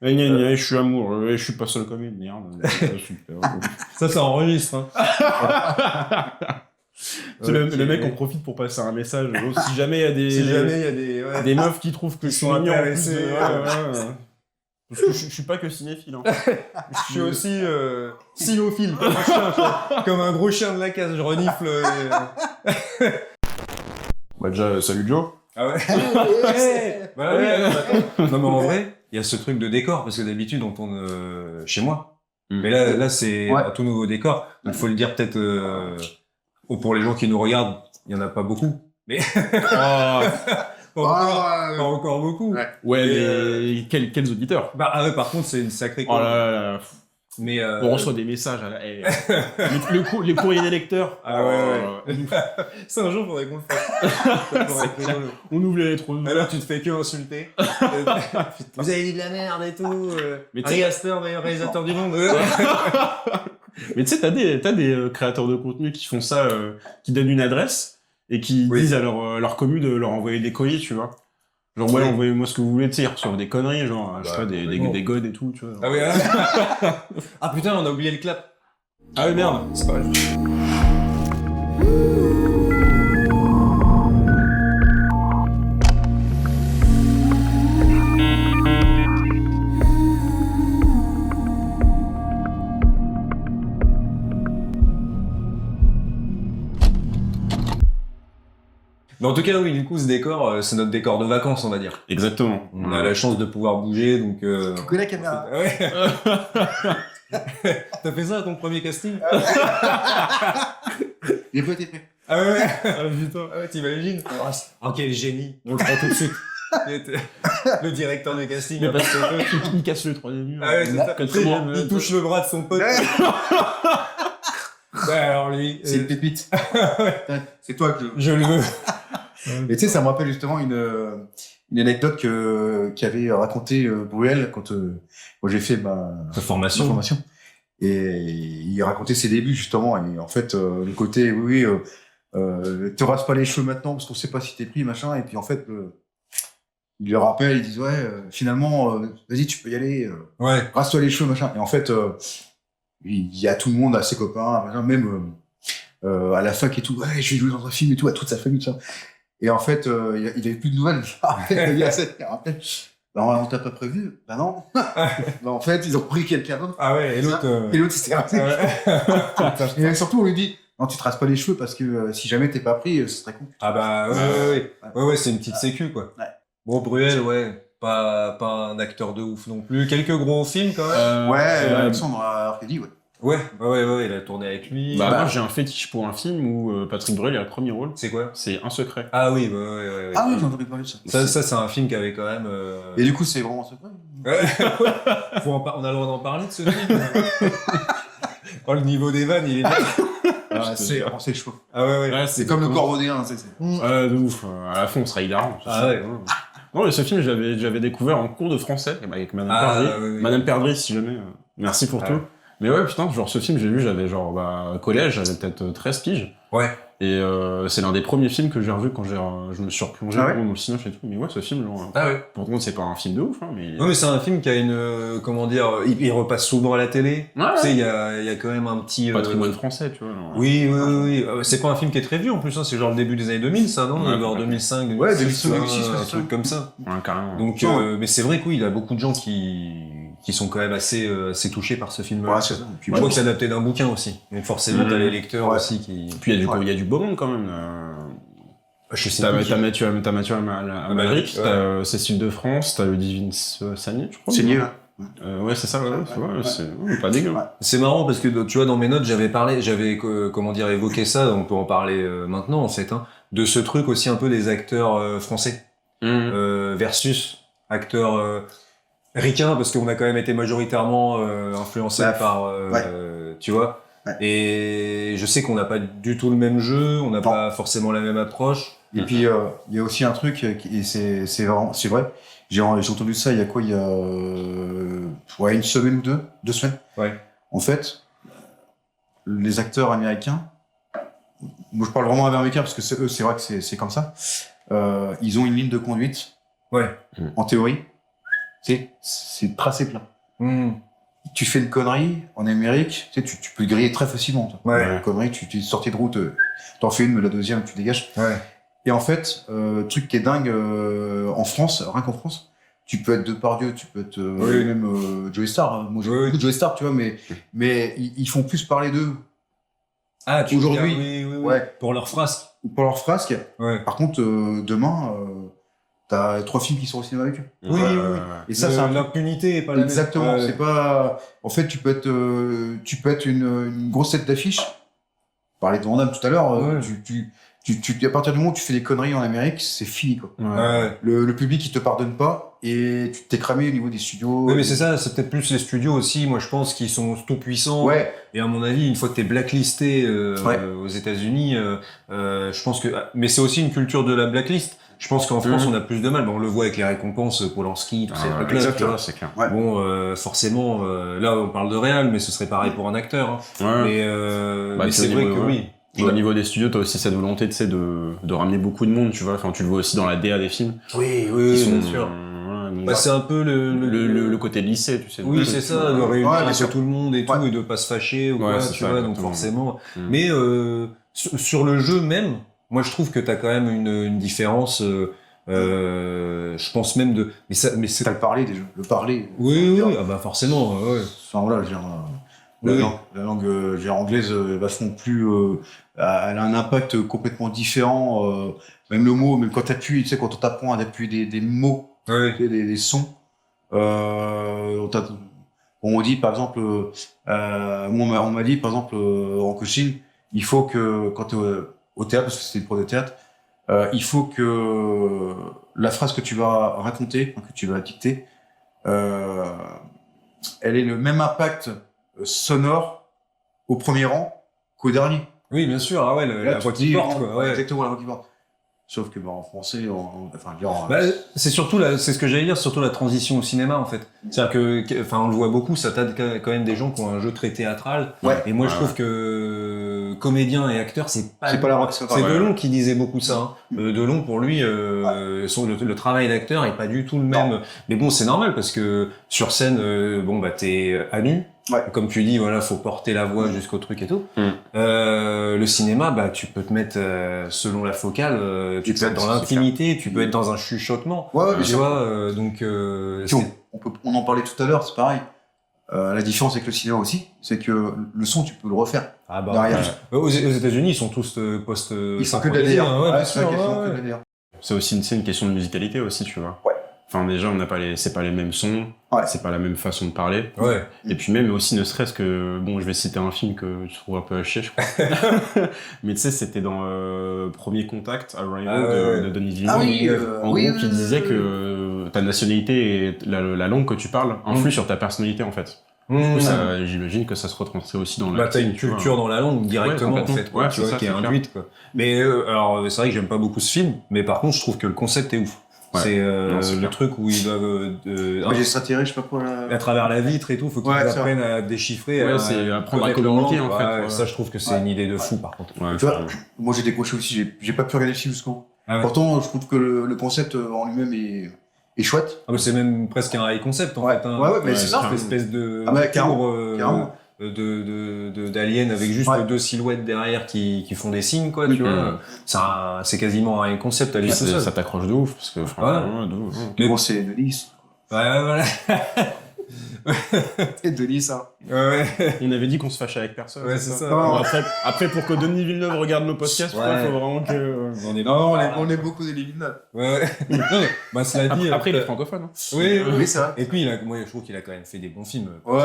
Je suis amoureux, je suis pas seul comme une merde. Super. Ça enregistre. Hein. C'est le mec, on profite pour passer un message. Si jamais il y a des meufs qui trouvent que je suis mignon, en plus, parce que je suis pas que cinéphile. Hein. Je suis aussi cynophile, comme un gros chien de la case, je renifle. Bah déjà, salut Joe. Ah ouais. Bah oui, non mais en vrai, il y a ce truc de décor, parce que d'habitude on tourne chez moi. Mais là c'est un tout nouveau décor. Il faut le dire peut-être pour les gens qui nous regardent, il y en a pas beaucoup. Mais pas encore beaucoup. Ouais, mais quels auditeurs. Bah ouais, par contre c'est une sacrée. Oh là là. Mais on reçoit des messages. Les courriers des lecteurs. Ah ouais. C'est un jour faudrait qu'on le fasse. On ouvre les lettres. Alors tu te fais que insulter. Vous avez dit de la merde et tout. Ari Aster, meilleur réalisateur du monde. Mais tu sais, t'as des créateurs de contenu qui font ça, qui donnent une adresse et qui disent à leur commu de leur envoyer des colis, tu vois. Genre, ouais, envoyez-moi ce que vous voulez, tu sais, ils reçoivent des conneries, genre, je sais pas, des godes et tout, tu vois. Ah oui, ah putain, on a oublié le clap. Ah oui, merde. C'est pas grave. Mais en tout cas, oui, du coup, ce décor, c'est notre décor de vacances, on va dire. Exactement. On a la chance de pouvoir bouger, donc... Tu connais la caméra. Ouais. T'as fait ça à ton premier casting? Les potes étaient prêts. Ah ouais. Ah putain. Ah ouais, t'imagines? Oh, quel génie. On le prend tout de suite. Le directeur de casting. Mais parce que il casse le troisième mur. Ah ouais, c'est ça. Quatrième. Il touche le bras de son pote. Bah alors lui... C'est une pépite. C'est toi que je le veux. Et tu sais, ça me rappelle justement une anecdote qu'avait raconté Bruel quand j'ai fait ma formation. Et il racontait ses débuts justement. Et en fait, le côté te rase pas les cheveux maintenant parce qu'on sait pas si t'es pris machin. Et puis en fait, il le rappelle, ils disent finalement, vas-y, tu peux y aller. Rase-toi les cheveux machin. Et en fait, il y a tout le monde, à ses copains, machin, même à la fac et tout. Ouais, je vais jouer dans un film et tout, à toute sa famille, tout ça. Et en fait, il avait plus de nouvelles. Il y a cette on t'a pas prévu? Bah non. Bah en fait, ils ont pris quelqu'un d'autre. Ah ouais, et l'autre... Et l'autre, il s'est rasé. Et surtout, on lui dit, non, tu te rases pas les cheveux parce que si jamais t'es pas pris, ce serait con. Ah bah ouais, c'est une petite sécu, quoi. Ouais. Bon, Bruel, pas un acteur de ouf non plus. Quelques gros films, quand même. Alexandre Arcadi, Ouais, il a tourné avec lui. Moi, j'ai un fétiche pour un film où Patrick Bruel a le premier rôle. C'est quoi? C'est Un secret. Ah oui, ouais. Ah oui, j'en avais parlé de ça. Ça, c'est un film qui avait quand même... Et du coup, c'est vraiment un secret? On a le droit d'en parler de ce film? Oh, le niveau des vannes, il est... C'est le choix. Ah ouais. C'est comme le Corbeaunéen, c'est. De ouf. À la fin, on sera hilarant. Ah ouais. Non, mais ce film, j'avais découvert en cours de français avec Madame Perdry. Madame Perdry, si jamais. Merci pour tout. Mais ouais, putain, genre ce film, j'ai vu, j'avais collège, j'avais peut-être 13 piges. Ouais. Et c'est l'un des premiers films que j'ai revu quand je me suis replongé dans le cinéma et tout. Mais ouais, ce film, genre... Ah ouais. Pourtant, c'est pas un film de ouf, hein, mais... Non, mais c'est un film qui a une... comment dire... Il repasse souvent à la télé. Ouais. Tu sais, il y a quand même un petit... patrimoine français, tu vois. Genre, oui. C'est pas un film qui est très vieux, en plus, hein, c'est genre le début des années 2000, ça, non? Genre 2005, 2006, ouais, 2006, un truc comme ça. Ouais, carrément. Donc, mais c'est vrai que oui, il y a beaucoup de gens qui sont quand même assez touchés par ce film-là. Ouais, c'est ça. Puis je crois que c'est adapté d'un bouquin aussi. Donc forcément, t'as les lecteurs aussi qui... Puis il y a du beau monde quand même. Je sais t'as Mathieu Amalric, t'as Cécile de France, t'as Ludivine Sagné, je crois. Sagné, ouais, c'est ça, c'est pas dégueu. C'est marrant parce que tu vois, dans mes notes, j'avais évoqué ça, on peut en parler maintenant en fait, hein, de ce truc aussi un peu des acteurs français versus acteurs ricains, parce qu'on a quand même été majoritairement influencés par, tu vois. Ouais. Et je sais qu'on n'a pas du tout le même jeu, on n'a pas forcément la même approche. Et puis il y a aussi un truc, et c'est vrai. J'ai entendu ça il y a quoi? Il y a une semaine ou deux semaines. Ouais. En fait, les acteurs américains, moi je parle vraiment américain parce que c'est vrai que c'est comme ça. Ils ont une ligne de conduite. Ouais. En théorie. c'est tracé plat. Tu fais une connerie en Amérique, tu peux te griller très facilement. Toi. Ouais. Une connerie, tu es sorti de route, t'en fais une, mais la deuxième, tu dégages. Ouais. Et en fait, truc qui est dingue en France, rien qu'en France, tu peux être Depardieu, tu peux être même Joey Star. Hein. Moi, j'ai beaucoup de Joey Star, tu vois, mais ils font plus parler d'eux. Ah, Aujourd'hui, oui. ouais. Pour leur frasque. Pour leur frasque. Ouais. Par contre, demain, t'as 3 films qui sont au cinéma avec eux. Oui. Et ça, c'est l'impunité est pas la même. exactement. C'est pas. En fait, tu peux être une grosse tête d'affiche. On parlait de Van Damme tout à l'heure. À partir du moment où tu fais des conneries en Amérique, c'est fini, quoi. Ouais. Le public, il te pardonne pas et tu t'es cramé au niveau des studios. Oui, mais c'est ça, c'est peut-être plus les studios aussi, moi je pense, qui sont tout puissants. Ouais. Et à mon avis, une fois que t'es blacklisté aux États-Unis, je pense que. Mais c'est aussi une culture de la blacklist. Je pense qu'en France, on a plus de mal. Bon, on le voit avec les récompenses Polanski, tous ces trucs-là. Exactement, c'est clair. Ouais. Bon, forcément, là, on parle de réal, mais ce serait pareil pour un acteur. Hein. Ouais. Mais c'est vrai que oui. Au niveau des studios, t'as aussi cette volonté, tu sais, de ramener beaucoup de monde, tu vois. Enfin, tu le vois aussi dans la DA des films. Oui, Bien sûr. Donc, Bah, c'est un peu le côté lycée, tu sais. Oui, c'est ça, de réunir un peu bien sûr. tout le monde et tout, et de pas se fâcher ou quoi, c'est tu ça, vois, donc exactement. forcément. Mais sur le jeu même, moi je trouve que t'as quand même une différence. Je pense même de. Mais c'est. T'as le parler déjà. Le parler. Oui, ah bah forcément, ouais. Enfin, voilà, la langue je veux dire, anglaise est vachement plus. Elle a un impact complètement différent. Même le mot, même quand t'appuies, tu sais, quand on t'apprend à appuyer des mots, Ouais. des sons. On dit par exemple, moi on m'a dit par exemple en coaching, il faut que quand t'es au théâtre, parce que c'était une prof de théâtre, il faut que la phrase que tu vas raconter, que tu vas dicter, elle ait le même impact sonore au premier rang qu'au dernier. Oui, bien sûr, ah ouais, la voix qui porte, quoi. Ouais. Exactement, la voix qui porte. Sauf que en français, C'est surtout c'est ce que j'allais dire, surtout la transition au cinéma en fait. C'est-à-dire que, on le voit beaucoup, ça t'aide quand même des gens qui ont un jeu très théâtral. Ouais. Et moi je trouve que comédien et acteur, c'est pas la rock, c'est Delon qui disait beaucoup ça. Hein. Delon pour lui, le travail d'acteur est pas du tout le même. Non. Mais bon, c'est normal parce que sur scène, t'es à nu. Ouais. Comme tu dis, voilà, faut porter la voix jusqu'au truc et tout. Le cinéma, tu peux te mettre selon la focale, tu peux être dans l'intimité, tu peux être dans un chuchotement. Ouais, tu vois, on en parlait tout à l'heure, c'est pareil. La différence avec le cinéma aussi, c'est que le son, tu peux le refaire. Ah bah, derrière. Aux États-Unis, ils sont tous post. Ils sont que de la DR. Ouais, bien c'est sûr, la question ouais. que de la DR. C'est aussi une question de musicalité aussi, tu vois. Ouais. Enfin, déjà, c'est pas les mêmes sons, c'est pas la même façon de parler. Ouais. Et puis même aussi, ne serait-ce que, bon, je vais citer un film que tu trouves un peu à chier, je crois. Mais tu sais, c'était dans Premier Contact, Arrival de Denis Villeneuve. Ah oui, en gros, qui disait que ta nationalité et la langue que tu parles influent sur ta personnalité, en fait. Du coup, j'imagine que ça se retranscrit aussi dans la. T'as une culture dans la langue directement, en fait, ouais, tu vois, qui est induite, quoi. Mais, alors, c'est vrai que j'aime pas beaucoup ce film, mais par contre, je trouve que le concept est ouf. Ouais. C'est le truc où ils doivent j'ai s'attirer, je sais pas quoi à travers la vitre et tout, faut qu'ils apprennent à déchiffrer, c'est apprendre à communiquer en fait. Ça, je trouve que c'est une idée de fou par contre. Tu vois, moi j'ai décroché aussi, j'ai pas pu regarder le film jusqu'au bout. Pourtant, je trouve que le concept en lui-même est chouette. Ah, c'est même presque un high concept en fait. Hein. Ouais, mais c'est ça. Une espèce de carrément. d'aliens avec juste deux silhouettes derrière qui font des signes, quoi, tu vois. C'est quasiment un concept à lui tout seul. Ça t'accroche de ouf, parce que franchement, de ouf. Mais bon, c'est Denis. Ouais, voilà. C'est Denis, ça. Ouais. On avait dit qu'on se fâchait avec personne. Ouais, c'est ça. Bon, après, pour que Denis Villeneuve regarde nos podcasts, il faut vraiment que... on est beaucoup des Villeneuve. Ouais. Bah, cela dit. Après, il est francophone. Hein. Oui, c'est vrai. Et puis, moi, je trouve qu'il a quand même fait des bons films. Ouais.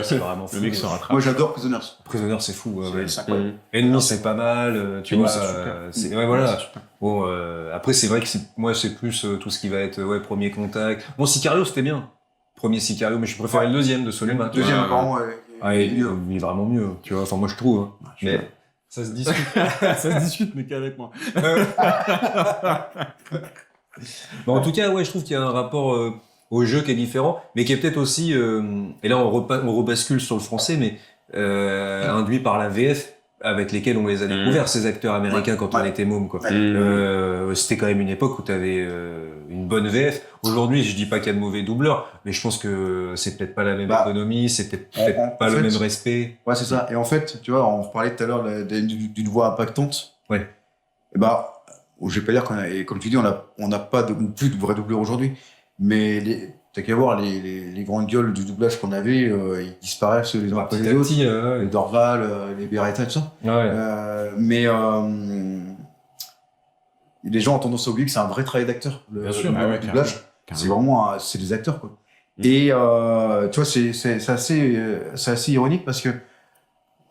C'est vraiment fou. Le mec se rattrape. Moi, j'adore Prisoners. Prisoners, c'est fou. C'est incroyable. Ennemi, c'est pas mal. Tu vois, c'est super. Ouais, voilà. Bon, après, c'est vrai que moi, c'est plus tout ce qui va être Premier Contact. Bon, Sicario, c'était bien. Premier Sicario, mais je préférais le deuxième de Solima. Deuxième, apparemment, il est vraiment mieux, tu vois. Enfin, moi, je trouve. Hein. Mais ça se discute. Ça se discute, mais qu'avec moi. Bon, en tout cas, je trouve qu'il y a un rapport au jeu qui est différent, mais qui est peut-être aussi, et là, on rebascule sur le français, mais induit par la VF. avec lesquels on les a découverts, ces acteurs américains, quand on était môme, quoi. C'était quand même une époque où t'avais une bonne VF. Aujourd'hui, je dis pas qu'il y a de mauvais doubleurs, mais je pense que c'est peut-être pas la même économie, c'est peut-être pas le même respect. Ouais, c'est ça. Et en fait, tu vois, on parlait tout à l'heure d'une voix impactante. Ouais. Et je vais pas dire et comme tu dis, on n'a pas plus de vrais doubleurs aujourd'hui. Mais t'as qu'à voir les grandes gueules du doublage qu'on avait, ils disparaissent les uns après les autres. Les Dorval, les Beretta, tout ça. Mais les gens ont tendance à oublier que c'est un vrai travail d'acteur. Le doublage, c'est vraiment c'est des acteurs, quoi. Et tu vois, c'est assez ironique parce que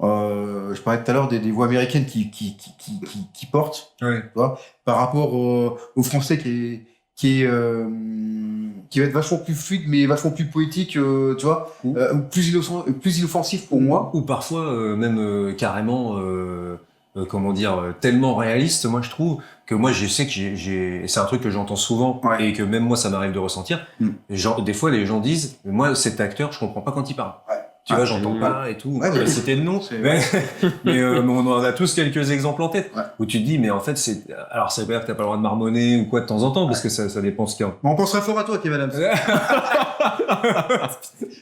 je parlais tout à l'heure des voix américaines qui portent, tu vois, par rapport au français qui va être vachement plus fluide mais vachement plus poétique, tu vois, plus inoffensif pour moi, ou parfois même carrément tellement réaliste, moi je trouve que moi je sais que c'est un truc que j'entends souvent et que même moi ça m'arrive de ressentir. Des fois les gens disent moi cet acteur je comprends pas quand il parle. Tu vois, j'entends pas et tout. C'était le nom. Mais on en a tous quelques exemples en tête. Où tu te dis, mais en fait, alors, ça veut pas dire que t'as pas le droit de marmonner ou quoi de temps en temps, parce que ça dépend ce qu'il y a. Mais on penserait fort à toi, Kevin Adams.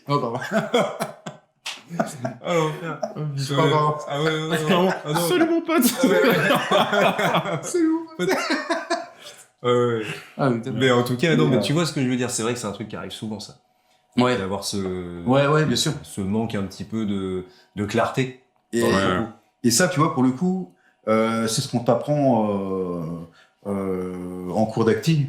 Non, pardon. Salut mon pote. Salut mon pote. Mais en tout cas, non, mais tu vois ce que je veux dire. C'est vrai que c'est un truc qui arrive souvent, ça. D'avoir bien sûr. Ce manque un petit peu de clarté. Et ça, tu vois, pour le coup, c'est ce qu'on t'apprend en cours d'acting.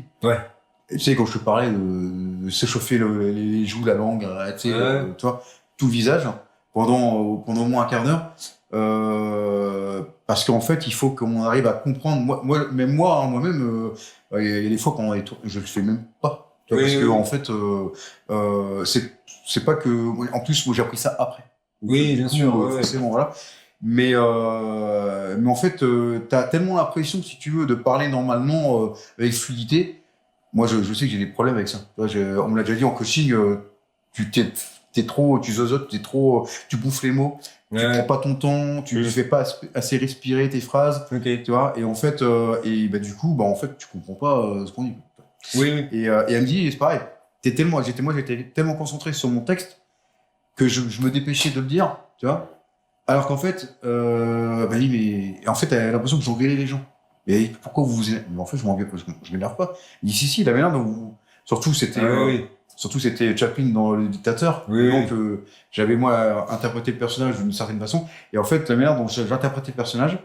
Tu sais, quand je te parlais de s'échauffer les joues, la langue, tu vois, tout le visage, pendant au moins un quart d'heure. Parce qu'en fait, il faut qu'on arrive à comprendre. Moi-même, il y a des fois quand je le fais même pas. Parce que en fait, c'est pas que. En plus, moi j'ai appris ça après. Oui, bien sûr. Forcément, voilà. Mais en fait, t'as tellement l'impression, si tu veux, de parler normalement avec fluidité. Moi, je sais que j'ai des problèmes avec ça. On me l'a déjà dit en coaching. T'es trop, tu zozotes, tu bouffes les mots. Tu prends pas ton temps, tu fais pas assez respirer tes phrases. Tu vois. Et en fait, du coup, en fait, tu comprends pas ce qu'on dit. Et elle me dit, c'est pareil, j'étais tellement concentré sur mon texte que je me dépêchais de le dire, tu vois. Alors qu'en fait, en fait, elle a l'impression que j'engueulais les gens. Mais pourquoi vous énervez? Mais en fait, je m'énerve pas. Il dit, si, il avait l'air de vous. Surtout, c'était Chaplin dans Le Dictateur. Donc, j'avais, moi, interprété le personnage d'une certaine façon. Et en fait, la manière dont j'interprétais le personnage.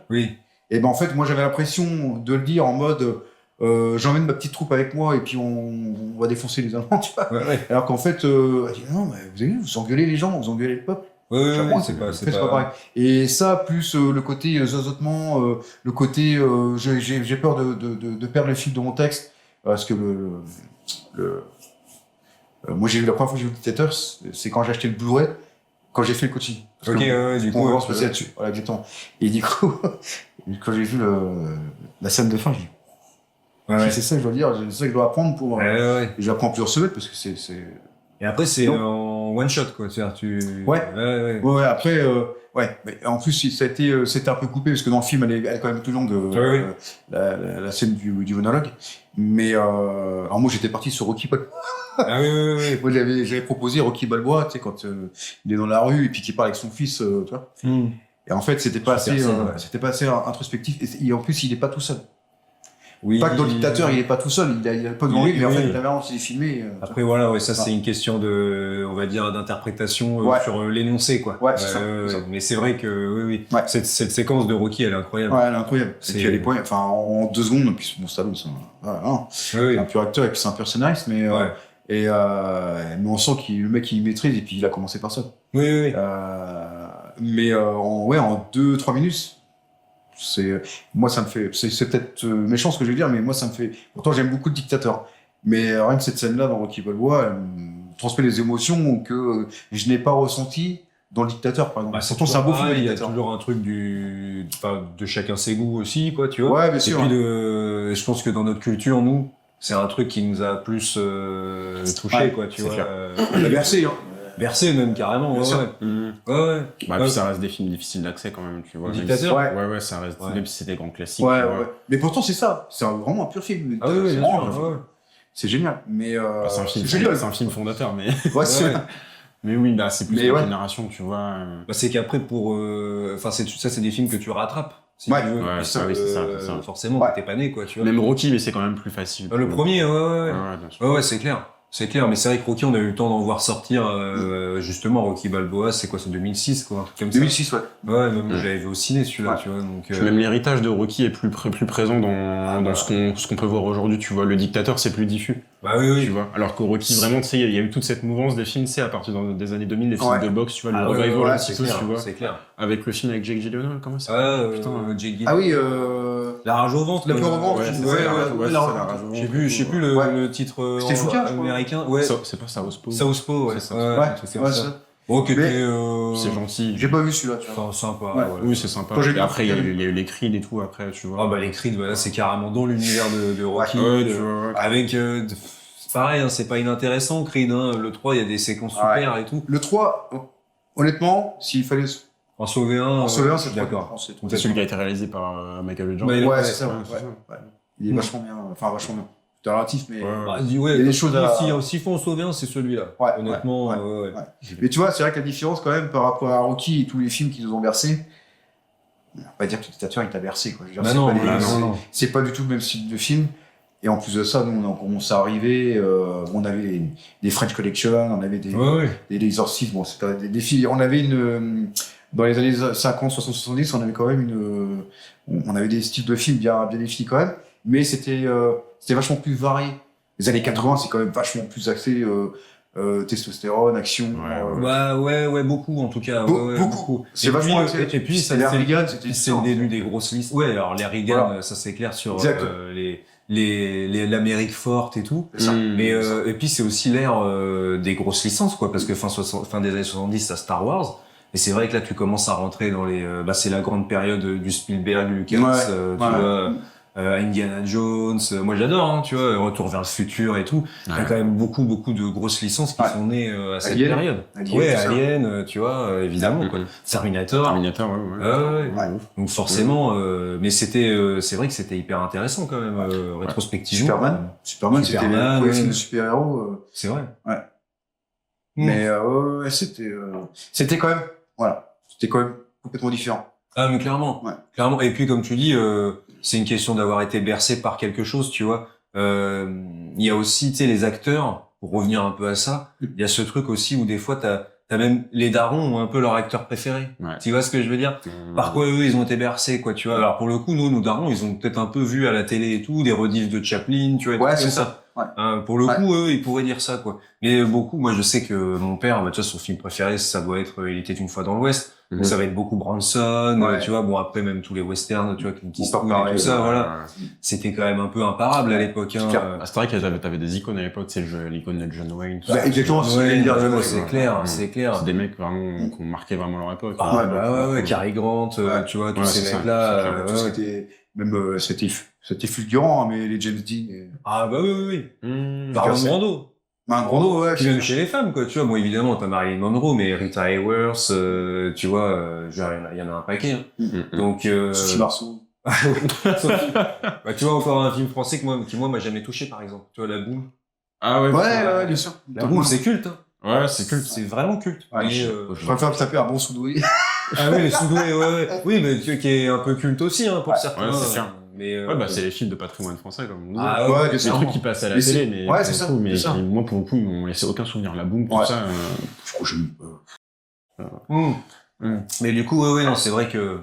Et en fait, moi, j'avais l'impression de le dire en mode, j'emmène ma petite troupe avec moi et puis on va défoncer les Allemands, tu vois. Alors qu'en fait, elle dit, non, mais vous avez vu, vous engueulez les gens, vous engueulez le peuple. C'est pas pareil. Et ça, plus le côté zozotement, le côté j'ai peur de perdre le fil de mon texte, parce que moi j'ai vu la première fois que j'ai vu le Dictateur, c'est quand j'ai acheté le Blu-ray, quand j'ai fait le coaching. Du coup, on va se passer là-dessus. Voilà, exactement. Et du coup, quand j'ai vu la scène de fin, j'ai dit, c'est ça que je dois dire, c'est ça que je dois apprendre pour. J'apprends plusieurs semaines parce que c'est. Et après, c'est en one shot, quoi. C'est-à-dire, après, mais en plus, c'était un peu coupé parce que dans le film, elle est quand même tout le long de la scène du monologue. Mais alors moi, j'étais parti sur Rocky Balboa. Moi, j'avais proposé Rocky Balboa, tu sais, quand il est dans la rue et puis qu'il parle avec son fils, tu vois. Et en fait, c'était pas assez introspectif. Et en plus, il est pas tout seul. Pas que dans le Dictateur, il est pas tout seul, il a pas devant lui, mais en fait, la manière dont il est filmé. Après, voilà, ça, c'est une question on va dire, d'interprétation sur l'énoncé, quoi. C'est ça. Mais c'est vrai que, cette séquence de Rocky, elle est incroyable. Elle est incroyable. Et puis, elle est en 2 secondes, puis bon, Stallone, c'est un pur acteur et puis c'est un pur scénariste, mais on sent que le mec, il maîtrise et puis il a commencé par ça. Mais en 2-3 minutes, moi ça me fait, c'est peut-être méchant ce que je veux dire, mais moi ça me fait, pourtant j'aime beaucoup le Dictateur, mais rien que cette scène là dans Rocky Balboa, elle me transmet des émotions que je n'ai pas ressenties dans le Dictateur, par exemple. Pourtant c'est un beau film. Il y a toujours un truc de chacun ses goûts aussi, quoi, tu vois. Bien sûr. Et puis je pense que dans notre culture, nous, c'est un truc qui nous a plus touché, quoi, tu vois. La bercé, Bercé même carrément. Bien Ouais, sûr. ouais. Mhm. Ouais. Bah, Ouais. puis ça reste des films difficiles d'accès quand même, tu vois. Le Même Dictateur. si- ouais, ça reste, Ouais. même si c'est des grands classiques. Ouais, tu vois. ouais. Mais pourtant, c'est ça. C'est vraiment un pur film. Ah oui, oui, C'est bien vraiment sûr. un film. Ouais. C'est génial. Mais Bah, c'est un film, c'est génial. c'est un film fondateur, mais, Ouais, c'est Ouais. mais oui, bah, c'est plus Mais une ouais. génération, tu vois. Bah, c'est qu'après pour, enfin c'est des films que tu rattrapes. Si Ouais. tu veux. Ouais, Parce ça, que, oui, c'est ça. Forcément, Ouais. t'es pas né, quoi, tu vois. Même Rocky, mais c'est quand même plus facile. Le premier, ouais. Ouais, bien sûr. Ouais, c'est clair. C'est clair, mais c'est vrai que Rocky, on a eu le temps d'en voir sortir, justement, Rocky Balboa, c'est quoi, c'est 2006, quoi, un truc comme ça. 2006, ouais. Ouais, même Ouais. j'avais vu au ciné, celui-là, Ouais. tu vois, donc, Puis même l'héritage de Rocky est plus présent dans ce qu'on peut voir aujourd'hui, tu vois. Le Dictateur, c'est plus diffus, bah oui, tu vois. Alors que Rocky, vraiment, tu sais, il y a eu toute cette mouvance des films, c'est à partir des années 2000, des films Ouais. de boxe, tu vois, le Ah ouais, revival ouais, un petit c'est peu, clair, tu vois. c'est clair. Avec le film avec Jake Gyllenhaal, comment ça Ah, s'appelle Putain, Jake Gyllenhaal. Ah oui, La rage au ventre. La peur au ventre, ouais, je c'est sais ça, pas, la rage- ouais, c'est la ça, rage- la rage au Je sais ventre, plus, et je sais tout, plus ouais. le titre C'était Foucault, je crois. américain. Ouais. C'est pas Southpaw. Southpaw, ouais. C'est ça. Ouais, Ouais, un truc comme ouais, ça. ça. Bon, qui Mais- était, C'est gentil. J'ai pas vu celui-là, tu vois. enfin, sympa, Ouais. ouais. Oui, c'est sympa. Quand j'ai Et vu après, il y a Foucault, eu les Creed et tout, après, tu vois. Ah bah les Creed, voilà, c'est carrément dans l'univers de Rocky. Ouais, tu vois, ouais. Avec, c'est pareil, hein, c'est pas inintéressant, Creed, hein. Le 3, il y a des séquences Ouais. super et tout. Le 3, honnêtement, s'il fallait En sauver un, en sauver un, je c'est suis d'accord. d'accord. C'est celui qui a été réalisé par Michael B. Bah, Jordan. Ouais, c'est ça, ouais, ouais. c'est ça. Ouais. Il est vachement bien. Enfin, vachement bien. C'est relatif, mais. Ouais. Bah, Il y a des choses à- S'il faut en sauver un, c'est celui-là. Ouais, Honnêtement, ouais, ouais. ouais. Mais tu vois, c'est vrai que la différence, quand même, par rapport à Rocky et tous les films qui nous ont bercé, on va pas dire que le dictateur, il t'a bercé, quoi. Je veux dire, Bah c'est non, pas les- bah c'est- non. c'est pas du tout le même style de film. Et en plus de ça, nous, on a commencé à arriver, on avait des French Collection, on avait Ouais. des exorcismes, bon, c'était des films, on avait dans les années 50, 60, 70, on avait quand même on avait des styles de films bien définis quand même, mais c'était vachement plus varié. Les années 80, c'est quand même vachement plus axé, testostérone, action, Ouais, Bah ouais, beaucoup en tout cas. Ouais, beaucoup. C'est Et vachement puis, axé. et puis ça, les c'est Reagan, c'était c'est le début des grosses listes. Ouais, alors les Reagan, Voilà. ça c'est clair sur Exact. l'Amérique forte et tout. C'est ça. Mais et puis c'est aussi l'ère des grosses licences, quoi, parce que fin des années 70, t'as Star Wars. Et c'est vrai que là, tu commences à rentrer dans c'est la grande période du Spielberg, du Lucas, Ouais, tu ouais. vois, Indiana Jones. Moi, j'adore, hein, tu vois, Retour vers le futur et tout. Il y a Ouais. quand même beaucoup de grosses licences qui Ouais. sont nées à cette Alien. période. Alien, Ouais, tout ça. Alien, tu vois, évidemment, quoi. Terminator. Terminator, ouais. Ouais. Ouais. Donc forcément, mais c'est vrai que c'était hyper intéressant quand même, rétrospectivement. Superman, c'était Superman, les ouais. films de super-héros. C'est vrai. Ouais. Mm. Mais ouais, c'était quand même, voilà, c'était quand même complètement différent. Ah mais clairement, Ouais. clairement. Et puis comme tu dis, c'est une question d'avoir été bercé par quelque chose, tu vois. Il y a aussi, tu sais, les acteurs. Pour revenir un peu à ça, il y a ce truc aussi où des fois t'as même les darons ont un peu leur acteur préféré. Ouais. Tu vois ce que je veux dire? Par quoi eux ils ont été bercés, quoi, tu vois. Alors pour le coup, nos darons, ils ont peut-être un peu vu à la télé et tout des rediffs de Chaplin, tu vois. Ouais, tout c'est comme ça. Ouais. Pour le Ouais. coup, eux, ils pourraient dire ça, quoi. Mais beaucoup, moi, je sais que mon père, bah, tu vois, son film préféré, ça doit être Il était une fois dans l'Ouest. Mhm. Donc, ça va être beaucoup Bronson, Ouais. tu vois. Bon, après, même tous les westerns, tu vois, Clint Bon, Eastwood pareil, et tout ça, ouais. voilà. C'était quand même un peu imparable à l'époque, hein. clair. Ah, c'est vrai que t'avais des icônes à l'époque, c'est l'icône de John Wayne. tout Bah, ça. exactement, c'est ce que Ouais, j'allais dire, ouais, John ouais, Wayne. c'est Ouais. clair, Ouais. c'est clair. C'est des mecs vraiment qui ont marqué vraiment leur époque. Ah, ouais, Cary Grant, Ouais. tu vois, tous Ouais, ces c'est ça, mecs-là, c'est clair. Tout c'était, même, c'était fulgurant, hein, mais les James Dean, Ah, bah oui. Mmh. Marlon c'est- Brando. un gros dos, ouais. Puis même chez les femmes, quoi, tu vois. Moi, évidemment, t'as Marilyn Monroe, mais Rita Hayworth, tu vois, genre, il y en a un paquet, hein. Mmh. Donc, Sophie Marceau. bah, tu vois, encore un film français qui moi, m'a jamais touché, par exemple. Tu vois, La Boum. Ah ouais. Ouais, bien sûr. La Boum, c'est culte, hein. Ouais, c'est culte. C'est vraiment culte. Ouais, Mais, Je préfère me taper un bon soudoué. Ah oui, les Soudoués, ouais. Oui, mais qui est un peu culte aussi, hein, pour Ouais, certains. ouais, c'est clair. Mais, Ouais, bah, c'est les films de patrimoine français, comme on disait. Ah, Ouais, ouais, bien Les sûr. trucs qui passent à la Mais télé, c'est- mais, ouais, pour c'est le ça, coup, mais c'est ça. moi, pour le coup, ils m'ont laissé aucun souvenir. La boum, tout Ouais. ça. Je crois que Mais du coup, ouais, non, c'est vrai que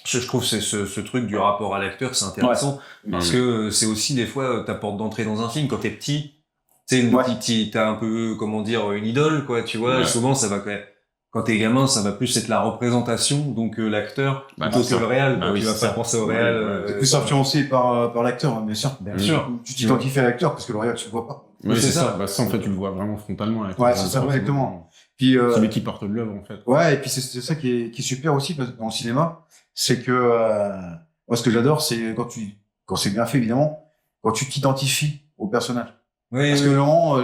je trouve c'est ce truc du rapport à l'acteur, c'est intéressant. Parce que c'est aussi des fois ta porte d'entrée dans un film quand t'es petit. Tu sais, Ouais. t'as un peu, comment dire, une idole, quoi, tu vois. Ouais. Souvent, ça va quand t'es gamin, ça va plus être la représentation, donc l'acteur, Bah, plutôt c'est que ça. le réel. Bah Donc, oui, tu vas c'est pas ça. penser au Ouais, réel. ouais. t'es plus influencé par l'acteur, hein, bien sûr. Bien sûr. Tu t'identifies à l'acteur parce que le réel, tu le vois pas. Oui, c'est c'est ça. ça. Bah, ça, en fait, tu le vois vraiment frontalement. Avec Ouais, le- c'est ça, le- exactement. Puis, C'est lui qui porte de l'œuvre, en fait. ouais, et puis c'est ça qui est super aussi dans le cinéma, c'est que moi ce que j'adore, c'est quand c'est bien fait évidemment, quand tu t'identifies au personnage. Oui, Parce que oui. vraiment,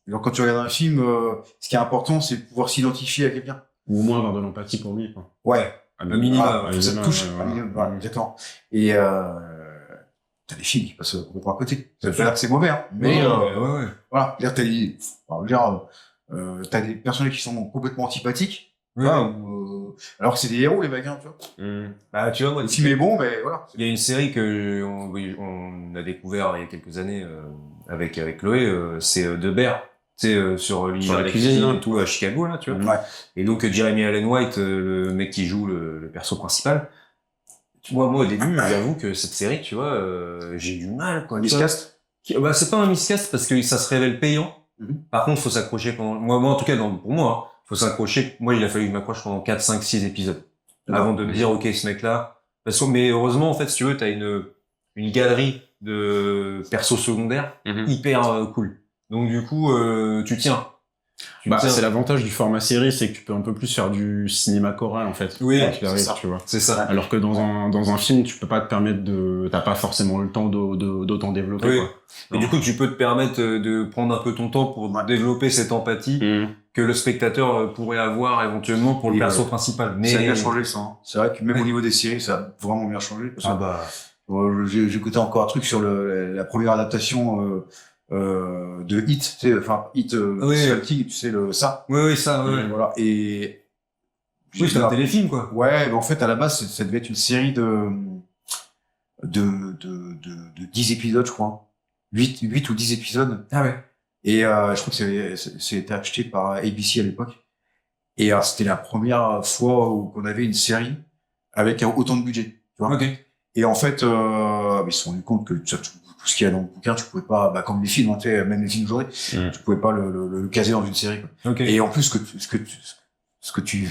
Genre, quand tu regardes un film, ce qui est important, c'est de pouvoir s'identifier à quelqu'un. Ou au moins avoir de l'empathie pour lui, quoi. Ouais. À Le minimum, à Ça te minimum, touche. voilà. Voilà, exactement. Et t'as des films qui passent complètement à côté. Ça veut pas dire que c'est mauvais, hein. Mais ouais. voilà. Là, t'as des personnages qui sont complètement antipathiques. Oui, Voilà, oui. alors que c'est des héros, les mecs, hein, tu vois. Bah, tu vois, moi, Le film est bon, mais voilà. il y a une série que on a découvert il y a quelques années avec Chloé, c'est The Bear, tu sais, sur l'univers de la cuisine et tout à Chicago là, tu vois. Ouais. Et donc Jeremy Allen White, le mec qui joue le perso principal. Moi au début, j'avoue que cette série, tu vois, j'ai du mal quoi. Miscast. Bah c'est pas un miscast parce que ça se révèle payant. Par contre, faut s'accrocher pendant moi en tout cas pour moi, hein, faut s'accrocher. Moi, il a fallu que je m'accroche pendant 4 5 6 épisodes avant de me dire OK, ce mec là mais heureusement en fait si tu veux, t'as une galerie de persos secondaires hyper cool. Donc du coup, tu tiens. C'est l'avantage du format série, c'est que tu peux un peu plus faire du cinéma choral, en fait. Oui, quoi qu'il arrive, c'est ça. tu vois. C'est ça. Alors que dans un film, tu peux pas te permettre t'as pas forcément le temps d'autant développer, Oui. quoi. Et du coup, tu peux te permettre de prendre un peu ton temps pour développer cette empathie que le spectateur pourrait avoir éventuellement pour le perso principal. Mais ça a bien changé, ça. Hein. C'est vrai que même au niveau des séries, ça a vraiment bien changé. Parce que, j'ai écouté encore un truc sur la première adaptation de Hit, tu sais, enfin Hit, Salty, tu sais ça. Oui, ça. Oui. Voilà. Et oui, c'est un téléfilm, quoi. Ouais, mais en fait, à la base, ça devait être une série de 10 épisodes, je crois. 8 ou 10 épisodes. Ah ouais. Et je crois que c'était acheté par ABC à l'époque. Et c'était la première fois qu'on avait une série avec autant de budget, tu vois. Ok. Et en fait, ils se sont rendus compte que tout ce qu'il y a dans le bouquin, tu pouvais pas, comme les films, hein, même les films d'aujourd'hui, tu pouvais pas le caser dans une série, quoi. Ok. Et en plus, ce que tu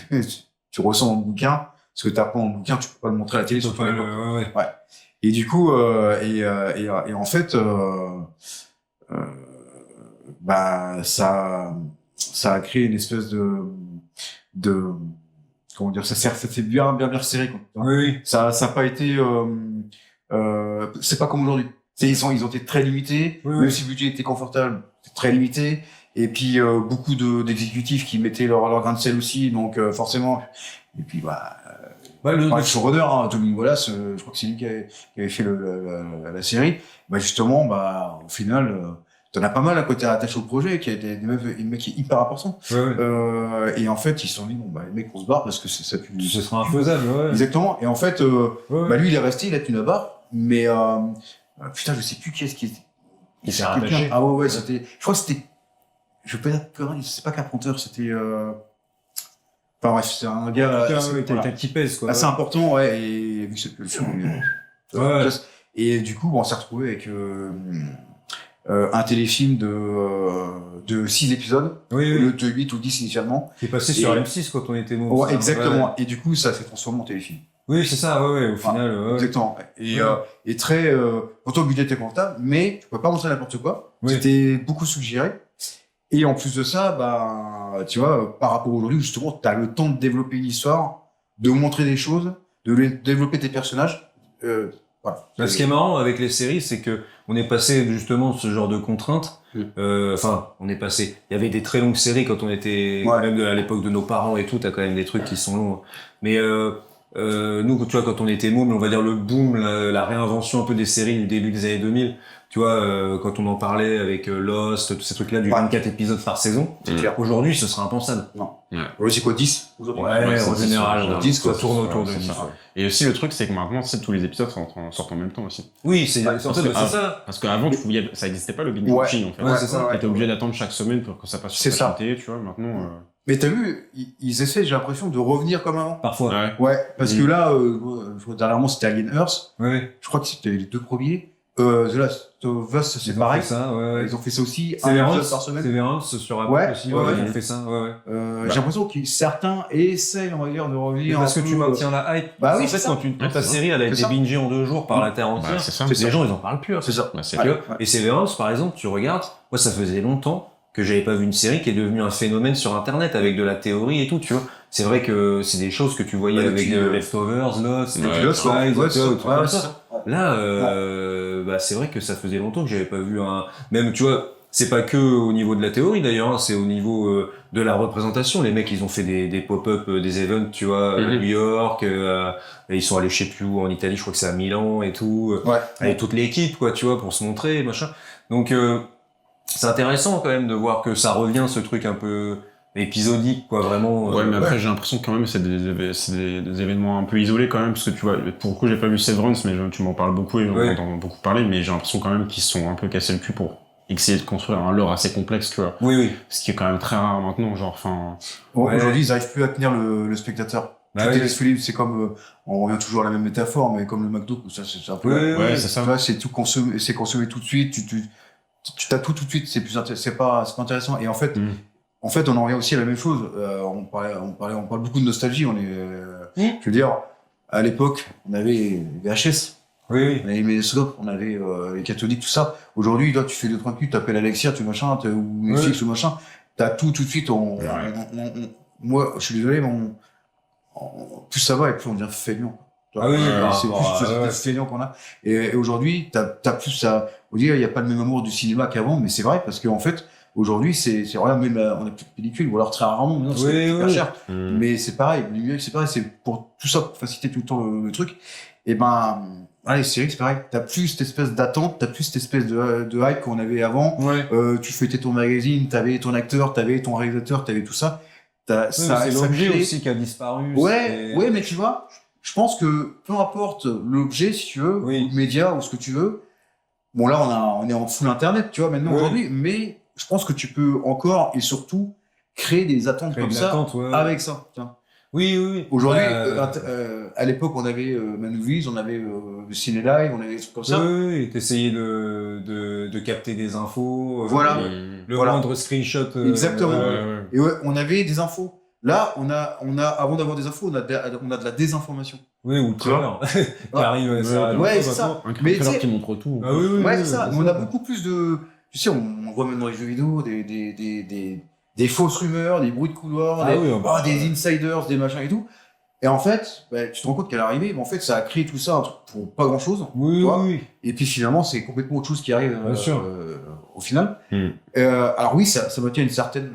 ressens dans le bouquin, ce que tu apprends dans le bouquin, tu peux pas le montrer à la télé. Ouais. Et du coup, et en fait, ça a créé une espèce de comment dire, ça s'est bien resserré, quoi. Oui. Ça a pas été, c'est pas comme aujourd'hui. Ils ont été très limités, même si le budget était confortable, c'est très limité. Et puis, beaucoup d'exécutifs qui mettaient leur grain de sel aussi, donc, forcément. Et puis, le showrunner, hein, Tommy Wallace, je crois que c'est lui qui avait fait la série. Justement, au final, t'en as pas mal à côté attaché au projet, qui a des mecs hyper importants. Et en fait, ils se sont dit, les mecs, on se barre parce que ça pue. Ce sera infaisable, Exactement. Et en fait, lui, il est resté, il a tenu la barre, mais, putain, je sais plus qui est-ce qui s'est rattaché. Ah ouais, c'était, je crois que c'était, je peux pas dire, c'est pas Carpenter, c'était, enfin bref, c'est un gars, quelqu'un qui pèse, quoi. Assez important, ouais, et vu que c'est plus le film, et du coup, on s'est retrouvé avec, un téléfilm de 6 épisodes, de 8 ou 10 initialement. Qui est passé sur M6 quand on était môme. Ouais, exactement. Ouais. Et du coup, ça s'est transformé en téléfilm. Oui, c'est ça, au final. Exactement. Et très, pourtant le budget était confortable, mais tu pouvais pas montrer n'importe quoi. C'était beaucoup suggéré. Et en plus de ça, tu vois, par rapport à aujourd'hui, justement, t'as le temps de développer une histoire, de montrer des choses, de développer tes personnages. Voilà. Ce qui est marrant avec les séries, c'est que on est passé justement de ce genre de contraintes. On est passé. Il y avait des très longues séries quand on était même à l'époque de nos parents et tout. T'as quand même des trucs qui sont longs. Mais nous, tu vois, quand on était mômes, on va dire le boom, la réinvention un peu des séries du début des années 2000. Tu vois, quand on en parlait avec Lost, tous ces trucs-là, du 24 épisodes par saison. Aujourd'hui, ce serait impensable. Non. Ouais, c'est quoi, 10 aujourd'hui? En général, 10, ça tourne autour de 10. Et aussi, le truc, c'est que maintenant, tous les épisodes sortent en même temps aussi. Oui, c'est ça. Parce qu'avant, ça existait pas le binge watching, en fait. Ouais, c'est ça. T'étais obligé d'attendre chaque semaine pour que ça passe sur ta télé, tu vois. Maintenant, Mais t'as vu, ils essaient, j'ai l'impression, de revenir comme avant. Parfois. Ouais, parce que là, dernièrement, c'était Alien Earth. Ouais. Je crois que c'était les 2 premiers. The Last of Us, c'est pareil. Ils ont fait ça aussi, un épisode par semaine. Severance sur Apple aussi, ils ont fait ça, j'ai l'impression que certains essayent, on va dire, de revenir. Parce que tu maintiens la hype. Oui, en fait, quand ta série, elle a été bingée en 2 jours par la terre entière, les gens, ils en parlent plus. C'est ça. Et Severance, par exemple, tu regardes, moi, ça faisait longtemps que j'avais pas vu une série qui est devenue un phénomène sur Internet avec de la théorie et tout, tu vois. C'est vrai que c'est des choses que tu voyais avec Leftovers, Lost, Là, c'est vrai que ça faisait longtemps que j'avais pas vu même, tu vois, c'est pas que au niveau de la théorie d'ailleurs, hein, c'est au niveau de la représentation. Les mecs, ils ont fait des pop-up, des events, tu vois, à New York, et ils sont allés je sais plus où en Italie, je crois que c'est à Milan et tout, avec toute l'équipe, quoi, tu vois, pour se montrer, machin. Donc c'est intéressant quand même de voir que ça revient, ce truc un peu épisodique, quoi, vraiment. Ouais, mais après, j'ai l'impression que quand même, c'est des événements un peu isolés quand même, parce que tu vois, pour le coup, j'ai pas vu Severance, mais tu m'en parles beaucoup et j'en entends beaucoup parler, mais j'ai l'impression quand même qu'ils se sont un peu cassés le cul pour essayer de construire un lore assez complexe, tu vois. Oui. Ce qui est quand même très rare maintenant, genre, enfin. Aujourd'hui, ils arrivent plus à tenir le spectateur. C'est comme, on revient toujours à la même métaphore, mais comme le McDo, ça, c'est un peu. Ouais, c'est ça. Tu vois, c'est tout consommé, c'est consommé tout de suite, tu t'as tout de suite, c'est pas intéressant. Et en fait, on en revient aussi à la même chose. On parle beaucoup de nostalgie. Je veux dire, à l'époque, on avait les VHS. On avait les Méléscope, on avait les catholiques, tout ça. Aujourd'hui, là, tu fais 2-3 coups, t'appelles Alexia, tu machin, ou Netflix ou machin. T'as tout de suite. Moi, je suis désolé, mais plus ça va et plus on devient feignant. C'est plus feignant qu'on a. Et aujourd'hui, t'as plus ça. On dit, il n'y a pas le même amour du cinéma qu'avant, mais c'est vrai parce qu'en fait, aujourd'hui, c'est rien, même on a plus de pellicules, ou alors très rarement, mais non, c'est super cher. Mais c'est pareil, le numérique, c'est pareil, c'est pour tout ça, pour faciliter tout le temps le truc. Et les séries, c'est pareil. T'as plus cette espèce d'attente, t'as plus cette espèce de hype qu'on avait avant. Tu fêtais ton magazine, t'avais ton acteur, t'avais ton réalisateur, t'avais tout ça. C'est l'objet aussi qui a disparu. Ouais, mais tu vois, je pense que peu importe l'objet, si tu veux, ou le média, ou ce que tu veux. Bon, là, on est en full internet, tu vois, maintenant, aujourd'hui, mais je pense que tu peux encore, et surtout, créer des attentes comme ça, avec ça, tiens. Oui. Aujourd'hui, à l'époque, on avait Manouvise, on avait le Ciné Live, on avait des trucs comme ça. Oui, t'essayais de capter des infos. Le moindre screenshot. Exactement. Et on avait des infos. Là, on a, avant d'avoir des infos, on a de la désinformation. Oui, ou trailer. Qui arrive, c'est ça. Un trailer qui montre tout. C'est ça. Mais on a beaucoup plus de, tu sais, on voit même dans les jeux vidéo des fausses rumeurs, des bruits de couloir, des insiders, des machins et tout. Et en fait, tu te rends compte qu'à l'arrivée, en fait, ça a créé tout ça un truc pour pas grand chose. Oui. Et puis finalement, c'est complètement autre chose qui arrive au final. Alors oui, ça maintient une certaine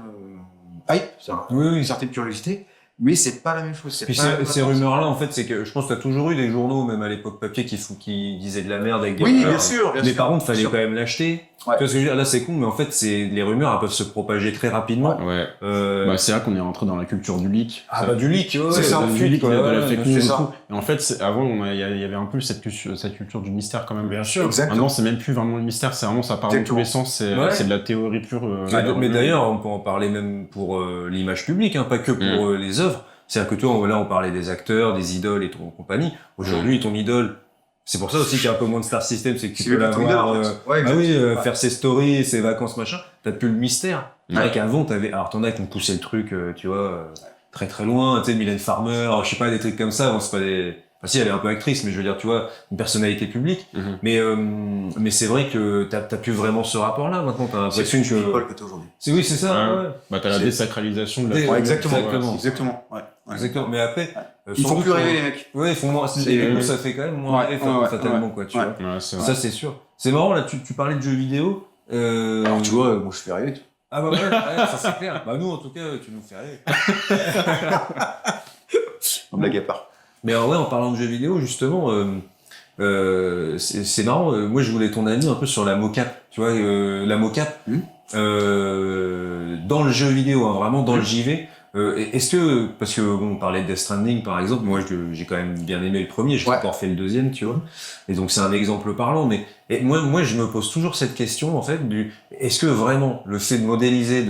hype, une certaine curiosité, mais c'est pas la même chose. Puis ces rumeurs-là, en fait, c'est que je pense que t'as toujours eu des journaux, même à l'époque papier, qui disaient de la merde avec des rumeurs. Bien sûr. Mais par contre, fallait quand même l'acheter. Tu vois ce que je veux dire? Là, c'est con, mais en fait, les rumeurs, elles peuvent se propager très rapidement. C'est là qu'on est rentré dans la culture du leak. Du leak, c'est ça, du leak, de la fake news et tout. Et en fait, avant, il y avait un peu cette culture du mystère quand même. Bien sûr. Exactement. Maintenant, c'est même plus vraiment le mystère, c'est vraiment, ça part dans tous les sens, c'est de la théorie pure. Mais d'ailleurs, on peut en parler même pour l'image publique, hein, pas que pour les œuvres. C'est-à-dire que toi, là, on parlait des acteurs, des idoles et ton compagnie. Aujourd'hui, ton idole, c'est pour ça aussi qu'il y a un peu moins de star system, c'est que tu peux l'avoir, faire ses stories, ses vacances, machin. T'as plus le mystère. C'est vrai qu'avant, alors t'en as qui ont poussé le truc, tu vois, très très loin, tu sais, Mylène Farmer, je sais pas, des trucs comme ça. Bon, c'est pas enfin si, elle est un peu actrice, mais je veux dire, tu vois, une personnalité publique. Mais c'est vrai que t'as plus vraiment ce rapport-là, maintenant. T'as l'impression que t'as aujourd'hui. C'est ça, t'as la désacralisation de la Exactement. Exactement. Mais après, ils font plus rêver, les mecs. Ouais, ils font moins, ça fait quand même moins rêver, fatalement, quoi, tu vois. Ça, c'est sûr. C'est marrant, là, tu parlais de jeux vidéo. Alors, tu vois, moi, je fais rêver. Ah bah ouais, ça c'est clair. Bah nous, en tout cas, tu nous fais rêver. En blague à part. Mais alors, en parlant de jeux vidéo, justement, c'est marrant. Moi, je voulais ton avis un peu sur la mocap. Tu vois, la mocap, dans le jeu vidéo, hein, vraiment dans le JV. Est-ce que, parce que on parlait de Death Stranding par exemple, moi j'ai quand même bien aimé le premier, j'ai encore fait le deuxième, tu vois, et donc c'est un exemple parlant, mais moi je me pose toujours cette question en fait est-ce que vraiment le fait de modéliser et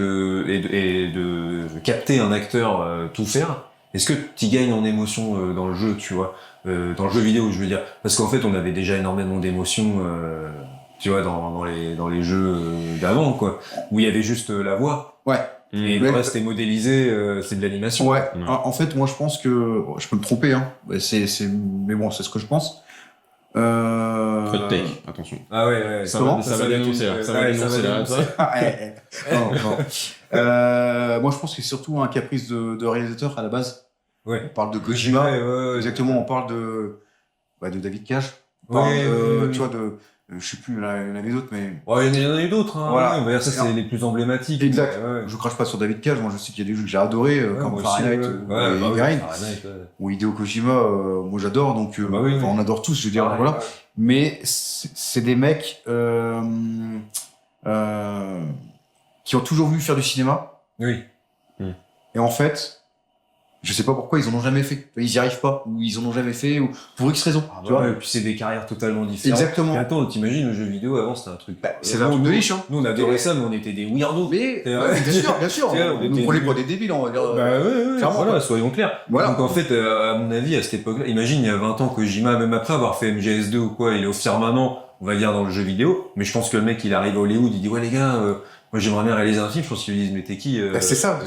de capter un acteur tout faire, est-ce que tu gagnes en émotion dans le jeu, tu vois, dans le jeu vidéo je veux dire, parce qu'en fait on avait déjà énormément d'émotions tu vois dans les jeux d'avant quoi, où il y avait juste la voix. Et le reste est modélisé, c'est de l'animation. En fait, moi, je pense que je peux me tromper, hein. Mais bon, c'est ce que je pense. Hot take, attention. Ah ouais. Ça va dénoncer, là. Ça va dénoncer, là. Non. Moi, je pense que c'est surtout un caprice de réalisateur à la base. On parle de Kojima. Exactement. On parle de David Cage. On parle, tu vois, je sais plus, il y en avait d'autres, mais... Ouais, il y en a eu d'autres, hein. Voilà. Ouais, on va dire ça, c'est les plus emblématiques. Exact. Ouais. Je crache pas sur David Cage, moi je sais qu'il y a des jeux que j'ai adorés, comme moi aussi, Fahrenheit, Fahrenheit, ou Hideo Kojima, moi j'adore, donc on adore tous, je veux dire, voilà. Mais c'est des mecs qui ont toujours voulu faire du cinéma. Oui. Et en fait, je sais pas pourquoi ils en ont jamais fait. Ils y arrivent pas, ou ils en ont jamais fait, ou pour X raisons. Tu vois. Et puis c'est des carrières totalement différentes. Exactement. Et attends, t'imagines, le jeu vidéo avant c'était un truc. C'est un truc de niche, hein. Nous on adorait ça, mais on était des weirdos. Mais, bien sûr. On nous prenait pas des débiles, on va dire. Clairement. Voilà, soyons clairs. Voilà. Donc en fait, à mon avis, à cette époque-là, imagine, il y a 20 ans, Kojima, même après avoir fait MGS2 ou quoi, il est au firmament, on va dire, dans le jeu vidéo. Mais je pense que le mec, il arrive à Hollywood, il dit, ouais, les gars, moi j'aimerais bien réaliser un film. Je pense qu'ils lui disent, mais t'es qui? C'est ça.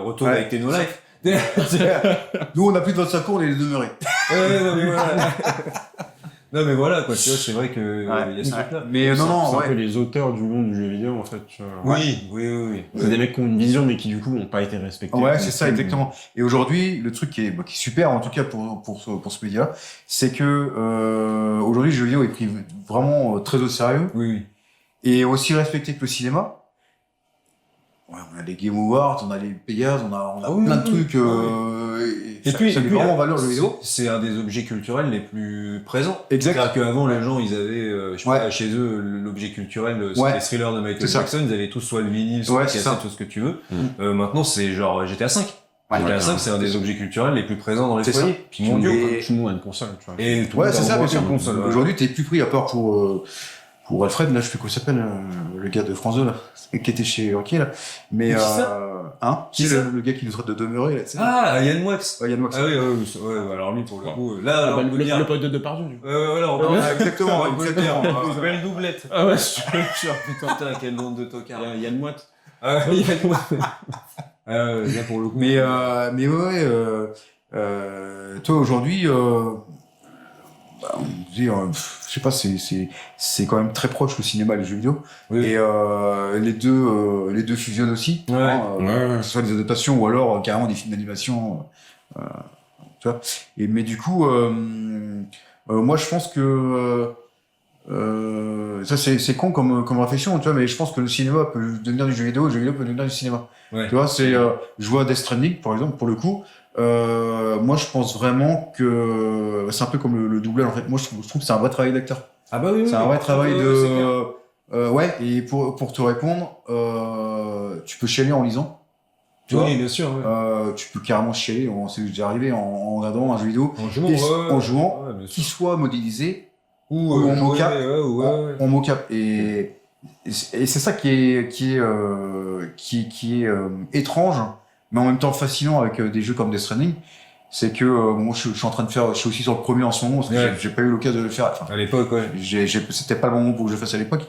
Retourne avec tes no-life. Nous, on a plus de 25 ans, on est demeurés. Non, mais voilà, quoi, tu vois, c'est vrai que, il y a ce truc-là. Mais C'est un peu les auteurs du monde du jeu vidéo, en fait. Tu vois. Oui. C'est des mecs qui ont une vision, mais qui, du coup, n'ont pas été respectés. Ouais, c'est ça, exactement. Et aujourd'hui, le truc qui est super, en tout cas pour ce média-là, c'est que, aujourd'hui, le jeu vidéo est pris vraiment très au sérieux. Oui. Et aussi respecté que le cinéma. Ouais, on a les Game Awards, on a les Pégase, on a plein de trucs. Et puis, ça met vraiment en valeur le jeu vidéo. C'est un des objets culturels les plus présents. Exact. C'est-à-dire qu'avant, les gens, ils avaient, je sais pas, chez eux, l'objet culturel, c'était les thrillers de Michael Jackson, ils avaient tous soit le vinyle, soit le cassette, tout ce que tu veux. Maintenant, c'est genre GTA 5. GTA 5, c'est un des objets culturels les plus présents dans les foyers. Puis mondiaux, tout le monde a une console, tu vois. Et tout c'est ça, bien sûr. console. Aujourd'hui, t'es plus pris à part pour Alfred, là, je sais plus comment il s'appelle, le gars de France 2, là, qui était chez Rocky, là. Mais, qui est le gars qui nous traite de demeurer, là, tu sais. Ah, Yann Wax. Yann Wax. Ah oui, alors lui, pour le coup, là, le pote de Depardieu, du coup. Exactement. Belle doublette. Ah ouais, Putain, quel nom de tocard. Yann Moite. Ah, Yann Moite. Là, pour le coup. Mais toi, aujourd'hui, on dit, je sais pas, c'est quand même très proche le cinéma et le jeu vidéo. Oui. Et les deux fusionnent aussi. Que ce soit des adaptations ou alors carrément des films d'animation. Tu vois. Mais du coup, moi je pense que ça c'est con comme réflexion, tu vois, mais je pense que le cinéma peut devenir du jeu vidéo, le jeu vidéo peut devenir du cinéma. Tu vois, je vois Death Stranding par exemple, pour le coup. Moi, je pense vraiment que c'est un peu comme le doublage. En fait, moi, je trouve que c'est un vrai travail d'acteur. Ah bah oui. C'est un vrai travail de. Et pour te répondre, tu peux chialer en lisant. Tu vois, bien sûr. tu peux carrément chialer. C'est déjà arrivé en regardant un jeu vidéo. En jouant, qu'il soit modélisé ou en mocap. En mocap. Et c'est ça qui est étrange, mais en même temps fascinant avec des jeux comme Death Stranding, c'est que moi je suis en train de faire, je suis aussi sur le premier en ce moment parce que j'ai pas eu l'occasion de le faire. À l'époque, c'était pas le moment pour que je le fasse à l'époque,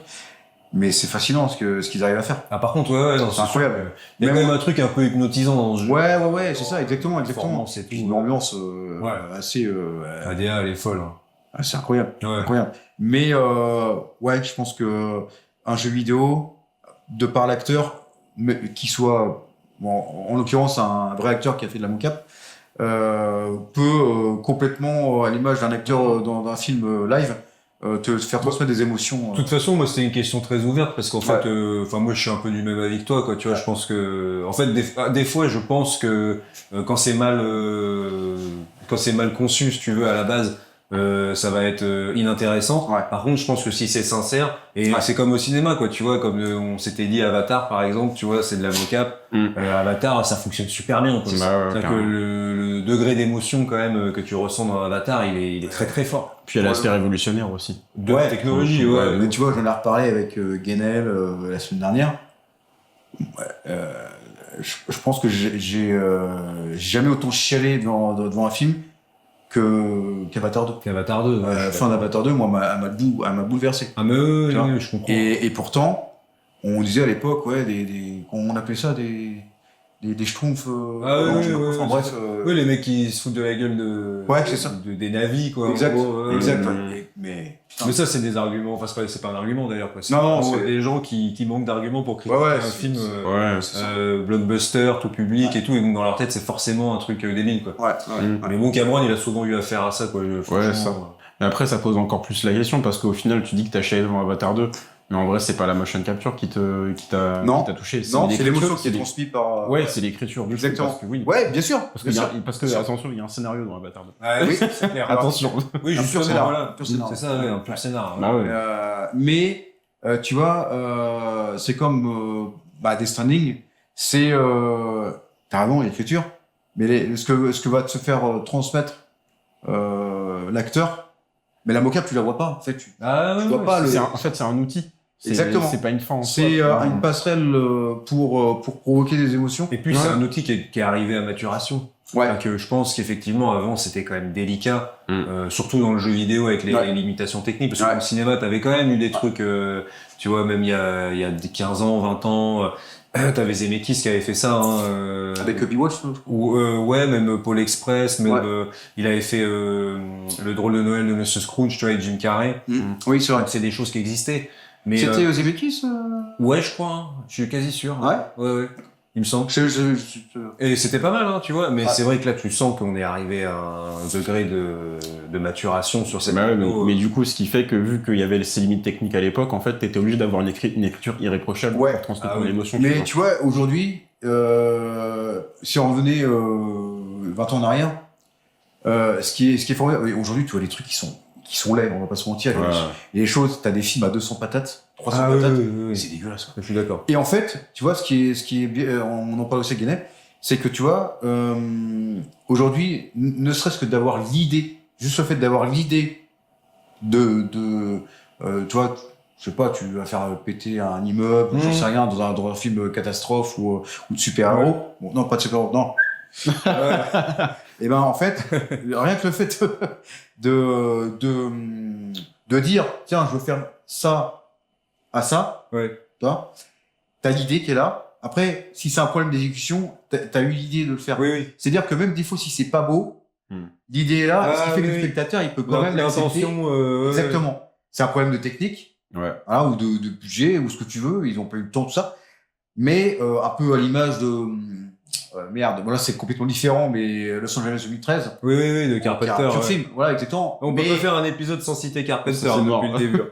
mais c'est fascinant ce qu'ils arrivent à faire. Ah par contre, c'est incroyable. Il y a quand même un truc un peu hypnotisant dans ce jeu. Ouais, c'est ça, exactement. C'est tout. Une ambiance assez. ADA, elle est folle. C'est incroyable, incroyable. Mais je pense que un jeu vidéo, de par l'acteur, qui soit en l'occurrence un vrai acteur qui a fait de la mocap, peut complètement, à l'image d'un acteur dans un film live, te faire transmettre des émotions. De toute façon, moi, c'était une question très ouverte parce qu'en fait, moi, je suis un peu du même avis que toi, quoi. Tu vois, je pense que, en fait, des fois, je pense que quand c'est mal conçu, si tu veux, à la base, ça va être inintéressant. Par contre, je pense que si c'est sincère, et c'est comme au cinéma, quoi, tu vois, comme on s'était dit Avatar, par exemple, tu vois, c'est de la mocap. Avatar, ça fonctionne super bien, quoi. C'est-à-dire que le degré d'émotion, quand même, que tu ressens dans Avatar, il est très très fort. Puis il y a l'aspect révolutionnaire aussi. De la technologie, Mais tu vois, j'en ai reparlé avec Guenel la semaine dernière. Je pense que j'ai jamais autant chialé devant un film qu'Avatar 2. Qu'Avatar 2. Fin d'Avatar 2, moi, elle m'a bouleversé. Ah, mais je comprends. Et pourtant, on disait à l'époque, on appelait ça des schtroumpfs. Bref. Oui, les mecs qui se foutent de la gueule c'est ça. Des navis, quoi. Exact. Exact. Mais ça, c'est des arguments. Enfin, c'est pas un argument d'ailleurs, quoi. C'est des gens qui manquent d'arguments pour critiquer un film, blockbuster, tout public et tout. Et donc, dans leur tête, c'est forcément un truc débile, quoi. Mais bon, Cameron, il a souvent eu affaire à ça, quoi. Ça. Et après, ça pose encore plus la question, parce qu'au final, tu dis que t'as chialé devant Avatar 2, mais en vrai, c'est pas la motion capture qui t'a touché. Non, c'est l'émotion qui est les- transmise par... Ouais, c'est l'écriture du film, Exactement. parce que oui. Ouais, bien sûr. Parce que, attention, il y a un scénario dans Avatar 2. Oui, Oui. c'est clair. Attention. Oui, Un pur justement, scénar. voilà. Pur scénar. C'est ça, ouais, un pur scénar. Bah ouais. Mais tu vois, c'est comme Death Stranding, c'est t'as raison l'écriture, mais ce que va te faire transmettre l'acteur, mais la mocap tu la vois pas en fait, tu vois pas le. En fait, c'est un outil. Exactement. C'est pas une fin en soi. C'est une passerelle pour provoquer des émotions. Et puis, Ouais. c'est un outil qui est arrivé à maturation. Ouais. Donc, je pense qu'effectivement, avant, c'était quand même délicat, surtout dans le jeu vidéo avec les limitations techniques, parce que Ouais. dans le cinéma, t'avais quand même eu des trucs, tu vois, même il y a 15 ans, 20 ans, t'avais Zemeckis qui avait fait ça, hein, Avec Obi-Wan, je crois. ou ouais, même Pôle Express, même Ouais. il avait fait le drôle de Noël de Monsieur Scrooge, tu vois, avec Jim Carrey. Oui, c'est vrai. C'est des choses qui existaient. Mais C'était Zemeckis ouais, je crois, hein, je suis quasi sûr. Ouais. Ouais. Il me semble. Je- Et c'était pas mal, hein, tu vois. Mais Ouais. c'est vrai que là, tu sens qu'on est arrivé à un degré de maturation sur cette Bah ouais, vidéo. mais du coup, ce qui fait que vu qu'il y avait ces limites techniques à l'époque, en fait, t'étais obligé d'avoir une écriture irréprochable Ouais. pour transmettre Ah oui. l'émotion. Mais tu vois, aujourd'hui, si on revenait 20 ans en arrière, ce qui est formidable, aujourd'hui, tu vois des trucs qui sont laids, on va pas se mentir. Ouais. Il y a des choses, t'as des films à 200 patates, 300 Ah oui, patates, oui. c'est dégueulasse. Quoi. Je suis d'accord. Et en fait, tu vois, ce qui est bien, on en parle aussi avec Guénet, c'est que tu vois, aujourd'hui, ne serait-ce que d'avoir l'idée, juste le fait d'avoir l'idée tu vois, je sais pas, tu vas faire péter un immeuble, j'en sais rien, dans un film catastrophe ou de super-héros. Bon, non, pas de super-héros, non. Et ben, en fait, rien que le fait de dire, tiens, je veux faire ça à ça, Ouais. tu vois, t'as l'idée qui est là. Après, si c'est un problème d'exécution, t'as eu l'idée de le faire. Oui. C'est-à-dire que même des fois, si c'est pas beau, l'idée est là, Ah, ce qui fait que oui, le oui. spectateur, il peut quand même l'accepter. L'intention, Exactement. C'est un problème de technique, Ouais. voilà, ou de budget, ou ce que tu veux. Ils ont pas eu le temps, tout ça. Mais un peu à l'image de merde. Voilà, c'est complètement différent, mais Los Angeles 2013. Oui, de qui est un Carpenter. pur ouais. film. Voilà, exactement. On peut mais pas faire un épisode sans citer Carpenter Ça, c'est mort. depuis le début.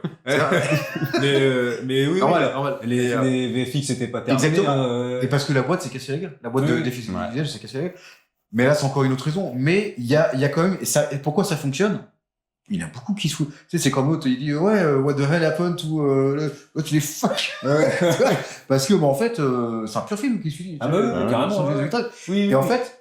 mais oui, normal, oui, normal. les VFX n'étaient pas terminés. Exactement. Et parce que la boîte s'est cassée la gueule. La boîte Oui, d'effets ouais. visuels s'est cassée la gueule. Mais là, c'est encore une autre raison. Mais il y a quand même, et pourquoi ça fonctionne? Il y en a beaucoup qui se foutent. Tu sais, c'est comme l'autre, il dit, ouais, what the hell happened to, tu les fuck. Parce que, en fait, c'est un pur film qui suit. Ah bah oui, carrément, ouais. Oui. Et en fait,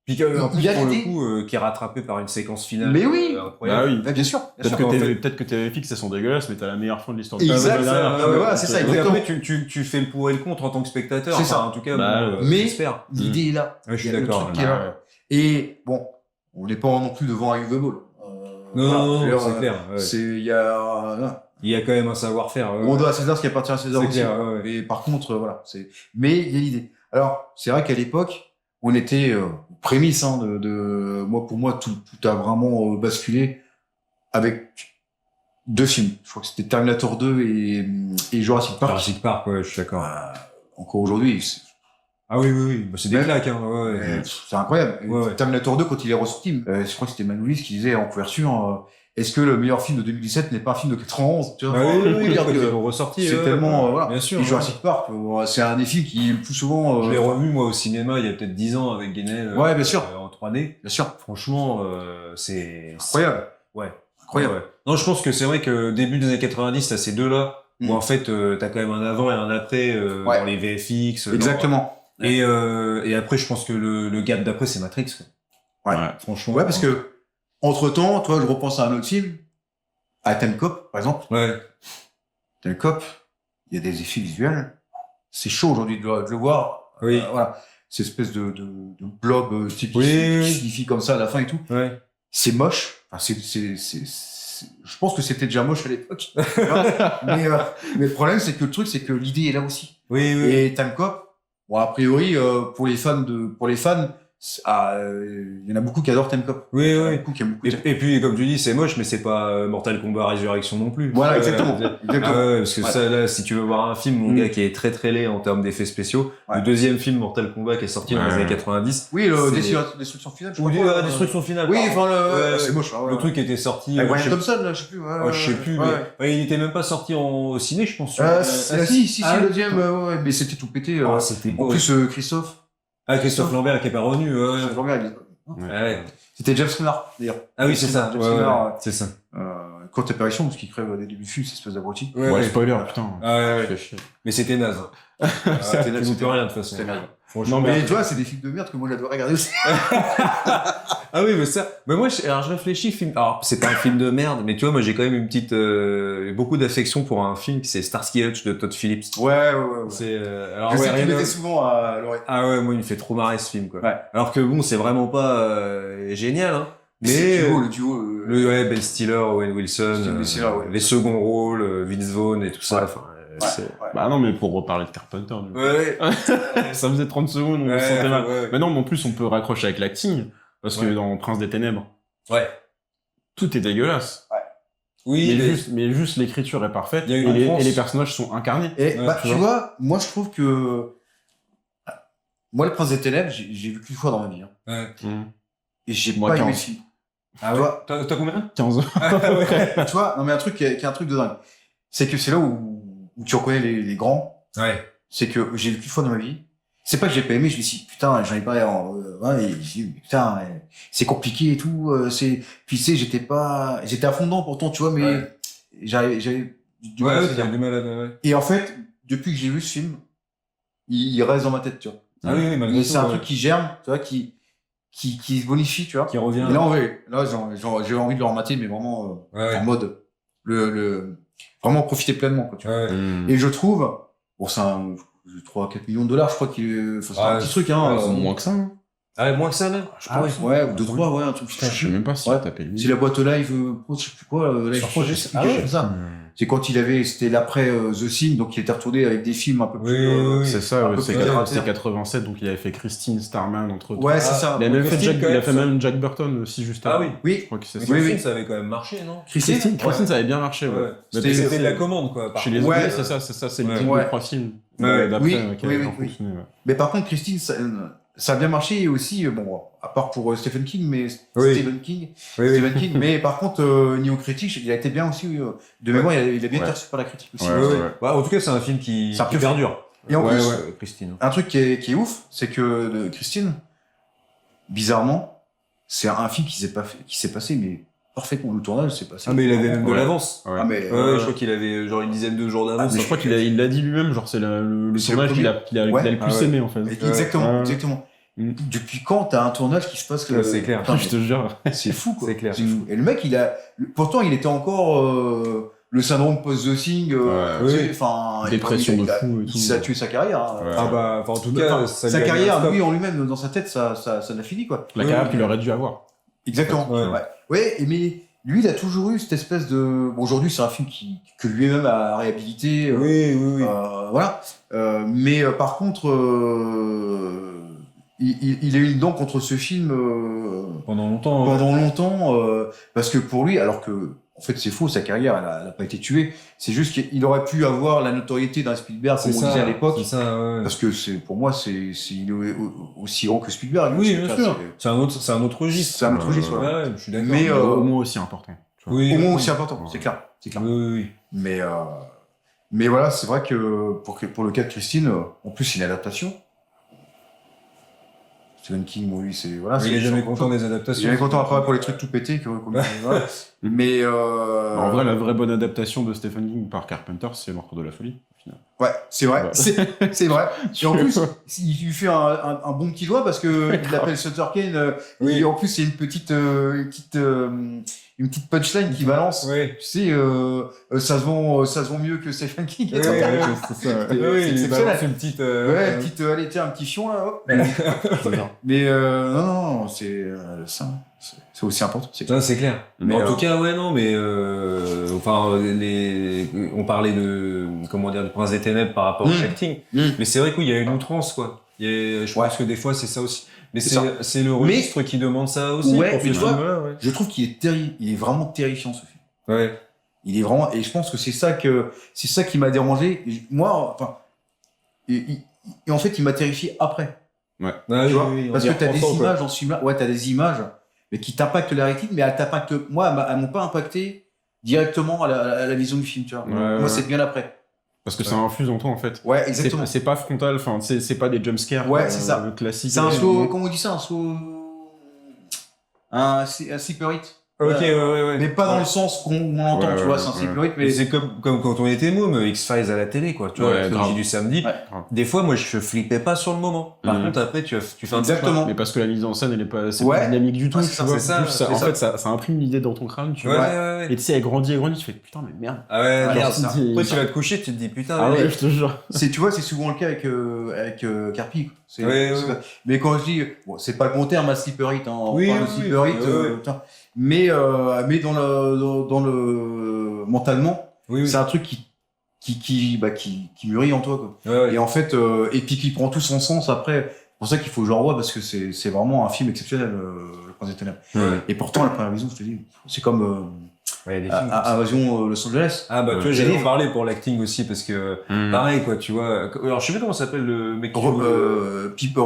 Puis en plus, il y a pour le l'idée. coup, qui est rattrapé par une séquence finale. Mais oui. Incroyable. Bah oui. bien sûr. Peut-être sûr, en fait. que tes VFX, elles sont dégueulasses, mais t'as la meilleure fin de l'histoire de Exact, ta ça, derrière. voilà, c'est ça, Donc exactement. après, tu fais le pour et le contre en tant que spectateur. C'est Enfin, ça. En tout cas, Bah, bon, mais- j'espère. L'idée est là. Ouais, je suis Il y a le d'accord. truc qui est Bah, là. ouais. Et bon, on n'est pas non plus devant un Ball. Non, Voilà, c'est clair. Ouais. Il y a, Il y a quand même un savoir-faire. on doit à César ce qui appartient à César C'est aussi. clair, ouais. Et par contre, voilà, mais il y a l'idée. Alors, c'est vrai qu'à l'époque, on était prémisse, hein, pour moi, tout a vraiment basculé avec 2 films. Je crois que c'était Terminator 2 et Jurassic Park. Jurassic Park, ouais, je suis d'accord. Encore aujourd'hui, Ah oui. Bah, c'est des Même- claques, hein. Ouais. c'est incroyable. Ouais. Terminator 2, quand il est ressorti, je crois que c'était Manu Lewis qui disait en couverture, est-ce que le meilleur film de 2017 n'est pas un film de 91? Tu vois, Ah enfin, oui, pour dire quand que ils l'ont ressorti. c'est tellement, voilà. Bien sûr. Et Jurassic Park, c'est un des films qui le plus souvent, Je l'ai revu, moi, au cinéma, il y a peut-être 10 ans avec Guénel. Ouais, bien sûr. En 3D. bien sûr, Franchement, c'est incroyable. Ouais. Incroyable. Ouais. Non, je pense que c'est vrai que début des années 90, t'as ces deux-là, où en fait, t'as quand même un avant et un après Ouais. dans les VFX. Exactement. Et après, je pense que le gap d'après, c'est Matrix. Quoi. Ouais. Franchement. Ouais, parce que, entre temps, toi, je repense à un autre film, à Time Cop, par exemple. Ouais. Time Cop, il y a des effets visuels. C'est chaud aujourd'hui de le voir. Oui. Voilà. Cette espèce de blob, type Oui, qui oui. signifie comme ça à la fin et tout. Ouais. C'est moche. Enfin, je pense que c'était déjà moche à l'époque. mais le problème, c'est que le truc, c'est que l'idée est là aussi. Oui. Et Time Cop, bon, a priori, pour les fans, il y en a beaucoup qui adorent Time Cop. Oui, Il y en a oui. beaucoup qui aiment beaucoup Et puis, comme tu dis, c'est moche, mais c'est pas Mortal Kombat Résurrection non plus. Voilà, exactement. Ah ouais, parce que ça, là, si tu veux voir un film, mon gars, qui est très très laid en termes d'effets spéciaux, le deuxième film Mortal Kombat qui est sorti dans les années 90. Oui, c'est- Destruction finale, je Ou crois. la destruction finale. Oui, pardon. enfin, Ouais, c'est moche. Le truc était sorti. Avec je Brian sais- Thompson, là, je sais plus. je sais plus, ouais. mais il était même pas sorti au ciné, je pense. Si, Ah, le deuxième, ouais, mais c'était tout pété. Ah, c'était En beau. plus, Christophe. Christophe Lambert qui est pas revenu. Christophe Lambert, Ouais. c'était James Renard, d'ailleurs. Ah oui, c'est ça. James Ouais, Renard, ouais, c'est ça. courte apparition, parce qu'il crève dès le début du film, cette espèce d'abruti. Ouais, spoiler, putain. Ah ouais. Fait chier. Mais c'était naze. C'était naze, Tu c'était plus rien de toute façon. C'était naze. Franchement. Non, Mais tu vois, c'est des films de merde que moi j'adorais regarder aussi. Ah oui, mais ça. Mais moi, alors je réfléchis. Alors, c'est pas un film de merde, mais tu vois, moi, j'ai quand même une petite, beaucoup d'affection pour un film qui c'est Starsky Hutch de Todd Phillips. Ouais. C'est, alors Je ouais, sais rien qu'il à- mettait souvent à l'oreille. Ah ouais, moi, il me fait trop marrer ce film, quoi. Ouais. Alors que bon, c'est vraiment pas génial, hein. C'est Mais le duo. ouais, Ben Stiller, Owen Wilson, Ben Stiller, ouais. les seconds rôles, Vince Vaughn et tout ça. Ouais. Enfin, Ouais, c'est. ouais. Bah non, mais pour reparler de Carpenter, du coup. Ouais. Ça faisait 30 secondes, on Ouais, se sentait mal. ouais. Mais non, mais en plus, on peut raccrocher avec l'acting, parce que Ouais. dans Prince des Ténèbres, Ouais. tout est dégueulasse. Oui, Mais juste l'écriture est parfaite, Il y a et une enfance. les personnages sont incarnés. Et Ouais, tu vois, moi je trouve que. Moi, Le Prince des Ténèbres, j'ai vu qu'une fois dans ma vie. Hein. Ouais. Et j'ai Moi, pas aimé 15. le film. Ah Tu ouais. vois, T'as combien? 15 ans. tu vois, non mais un truc qui est un truc de dingue. C'est que c'est là où tu reconnais les grands. Ouais. C'est que j'ai vu qu'une fois dans ma vie. C'est pas que j'ai pas aimé, je me suis dit, putain, j'en ai pas, ouais, et j'ai dit, putain, c'est compliqué et tout, puis tu sais, j'étais à fond dedans pourtant, tu vois, mais Ouais. j'avais du mal à Ouais, saisir. t'as du mal à. Ouais. Et en fait, depuis que j'ai vu ce film, il reste dans ma tête, tu vois. Ah oui, malgré C'est tout. un ouais. truc qui germe, tu vois, qui se bonifie, tu vois. Qui revient. Et là, en vrai, là, j'ai envie de le remater, mais vraiment, Ouais. en mode, vraiment profiter pleinement, quoi, tu vois. Ouais. Et je trouve, bon, c'est 3-4 millions de dollars, je crois c'est un Ouais, petit truc, hein. C'est moins que ça, hein. Ah ouais, moins que ça, même. Ah ouais, ou 2-3, ouais, un truc. Putain, je sais même pas si Ouais. t'as payé. C'est la boîte live, pro, je sais plus quoi, live Sur project, Project. c'est Ah quelque ouais. chose comme ça. C'est quand c'était l'après The Thing, donc il était retourné avec des films un peu plus. Oui. C'est ça, un ouais, peu c'est plus terre à 87, donc il avait fait Christine Starman entre autres. Ouais, c'est ça. Il a même fait Christine, quand il a même, fait ça. même Jack Burton aussi juste Ah avant. oui. Oui. Je crois que c'est Mais ça. Oui, Christine, oui. ça avait quand même marché, non? Christine, Ouais. ça avait bien marché, ouais. Ouais. Mais C'était- C'était de la commande, quoi. par Chez les contre. Ouais. autres, c'est ça, c'est le Ouais. type Ouais. de 3 films Ouais. d'après Oui, qui avait oui, bien oui. fonctionné. Ouais. Mais par contre, Christine, ça a bien marché aussi, bon, à part pour Stephen King, mais Oui. Stephen King, Oui, oui. Stephen King, mais par contre, niveau critique, il a été bien aussi, de mémoire, il a bien été Ouais. reçu par la critique aussi. Ouais, Ouais, ouais. ouais. Ouais, en tout cas, c'est un film qui C'est un peu perdure. Et en Ouais, plus, ouais. Christine. un truc qui est ouf, c'est que Christine, bizarrement, c'est un film qui s'est passé, mais parfaitement, le tournage s'est passé. Ah, mais il avait même de Ouais. l'avance. Ouais. Ah, mais, Ouais, je crois qu'il avait genre une dizaine de jours d'avance. Je crois il l'a dit lui-même, genre c'est le C'est le tournage qu'il a Ouais. le plus Ah ouais. aimé en fait. Exactement, Ouais. exactement. Mm. Depuis quand t'as un tournage qui se passe Ouais, c'est clair. Putain, Je te jure. c'est fou, quoi. C'est clair. fou. Et le mec, pourtant, il était encore le syndrome post-The Thing, Ouais. tu sais, Oui. enfin, Dépression de il a- fou et tout. Ça a tué sa carrière. Hein. Ouais. Ah bah, enfin, en tout cas, Enfin, ça sa lui a mis un carrière, stop. lui en lui-même, dans sa tête, ça l'a fini, quoi. La Oui, carrière oui. qu'il aurait dû avoir. Exactement. Ouais. Ouais, mais lui, il a toujours eu cette espèce de. Bon, aujourd'hui, c'est un film que lui-même a réhabilité. Oui, oui, oui. Voilà. Mais par contre, il a eu une dent contre ce film Pendant longtemps. hein. pendant longtemps, parce que pour lui, alors que en fait c'est faux, sa carrière elle a pas été tuée. C'est juste qu'il aurait pu avoir la notoriété d'un Spielberg, comme C'est on ça, disait à l'époque. C'est ça, ouais. Parce que pour moi, il est aussi grand que Spielberg. Oui, Parce bien que, sûr. C'est un autre registre. C'est un autre registre, Ouais, voilà. ouais, je suis d'accord. Mais, Au moins aussi important. tu vois. oui, Au moins oui. aussi important, Ouais. c'est clair. C'est clair. Oui, oui, oui. Mais voilà, c'est vrai que pour le cas de Christine, en plus c'est une adaptation. Stephen King, bon, lui, c'est voilà. Il c'est- est jamais c'est- content des Il adaptations. est jamais content après pour les trucs tout pétés, voilà. Mais En vrai, la vraie bonne adaptation de Stephen King par Carpenter, c'est L'Encre de la folie. Au final. ouais, c'est vrai, Ouais. c'est vrai. Et en plus, il lui fait un bon petit doigt parce que il l'appelle Sutter Kane. Oui. Et en plus, c'est une petite punchline qui balance. Oui. Tu sais, ça se vend mieux que Stephen King. Oui, etc. oui, c'est ça. C'est Oui, il exceptionnel. balance une petite. Ouais, petite, allez, tiens, un petit fion là, hop. Mais non, c'est aussi important. C'est Ça, c'est clair. Mais en tout cas, ouais, non, mais enfin, on parlait de comment dire du Prince des Ténèbres par rapport au acting, mais c'est vrai qu'il y a une outrance, quoi. Je pense que des fois c'est ça aussi. Mais C'est ça. c'est le registre qui demande ça aussi. Ouais, pour mais ce tu vois, film-là, ouais. Je trouve qu'il est il est vraiment terrifiant, ce film. Ouais. Il est vraiment, et je pense que c'est ça qui m'a dérangé. Moi, enfin, et en fait, il m'a terrifié après. Ah, Tu oui, vois, oui, parce en que y t'as des repensant, quoi. images dans ce film-là, ouais, t'as des images, mais qui t'impactent la rétine, mais elles t'impactent, moi, elles m'ont pas impacté directement à la vision du film, tu vois. Ouais, Moi, c'est bien après. Parce que ça infuse en toi, en fait. Ouais, C'est exactement. c'est pas frontal, enfin, c'est pas des jumpscares. Ouais, c'est ça. Le classique. C'est un Ouais. saut, comment on dit ça, un saut, un sleeper hit. Ok, ouais. Mais pas dans le sens qu'on entend, Ouais, tu vois, ouais, c'est un ouais. sleeper hit, Mais mais c'est comme quand on était môme, X-Files à la télé, quoi. Tu vois, Ouais, la trilogie grave. du samedi. Ouais. Des fois, moi, je flippais pas sur le moment. Par Mhm. contre, après, tu fais un Exactement. Mais parce que la mise en scène, elle est pas, c'est Ouais. pas dynamique du tout. Ouais, tu c'est ça, vois. c'est ça, Juste, c'est en ça. fait, ça imprime une idée dans ton crâne, tu Ouais, vois. ouais. Et tu sais, elle grandit, tu fais putain, mais merde. Ah ouais, Ouais, merde. c'est ça. Après, tu vas te coucher, tu te dis putain, Ah mais- ouais, je te jure. tu vois, c'est souvent le cas avec Carpi. C'est, Ouais, c'est ouais. ça. Mais quand je dis, bon, c'est pas le bon terme, un sleeper hit, hein, on Oui, parle de oui, sleeper hit, ouais, ouais. putain. Mais dans le mentalement, Oui, oui. c'est un truc qui mûrit en toi, quoi. Ouais, ouais. Et en fait, et puis qui prend tout son sens après. C'est pour ça qu'il faut que je le revoie parce que c'est vraiment un film exceptionnel, Le Prince des Ténèbres. Ouais. Et pourtant, la première vision, je te dis, c'est comme Ouais, il y a des films. Invasion Los Angeles. Ah bah tu vois, Ouais. j'allais en parler pour l'acting aussi parce que pareil quoi, tu vois. Alors je sais pas comment s'appelle le mec. qui joue, Piper.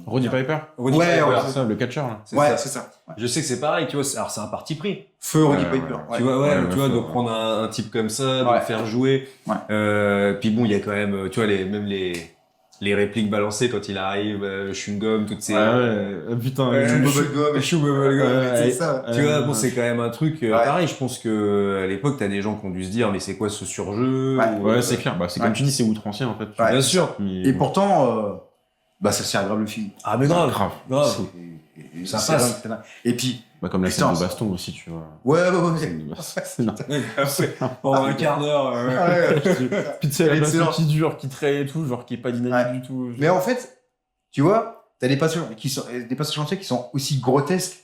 Roddy Piper. Roddy Ouais, Piper, ouais, C'est ça, le catcheur, là. c'est Ouais, ça. c'est ça. Ouais. Je sais que c'est pareil, tu vois. Alors c'est un parti pris. Feu Roddy Ouais, Piper. ouais. Ouais. Tu vois, Ouais, tu vois, faut- de prendre un type comme ça, de Ouais. le faire jouer. Ouais. Puis bon, il y a quand même, tu vois, même les répliques balancées quand il arrive, chewing-gum, toutes ces. Putain. Ouais, je- Bubblegum, Ouais, c'est ouais. ça. Tu vois, bon, c'est quand même un truc Ouais. pareil. Je pense que à l'époque, t'as des gens qui ont dû se dire, mais c'est quoi ce surjeu Ouais. ou, Ouais, c'est clair. Bah, c'est Ouais. comme tu dis, c'est outrancier, en fait. Ouais. Bien sûr. Mais Et bon. pourtant, ça sert grave le film. Ah mais grave, Grave. grave. Et Ça c'est passe. dingue. Et puis, Bah, comme la Putain, scène de ça- baston aussi, tu vois. ouais. C'est énorme. Pendant un quart d'heure. Puis tu sais, la baston Excellent. qui dure, qui traîne et tout, genre qui est pas dynamique Ouais. du tout. Mais en fait, tu vois, t'as des passages entiers qui sont aussi grotesques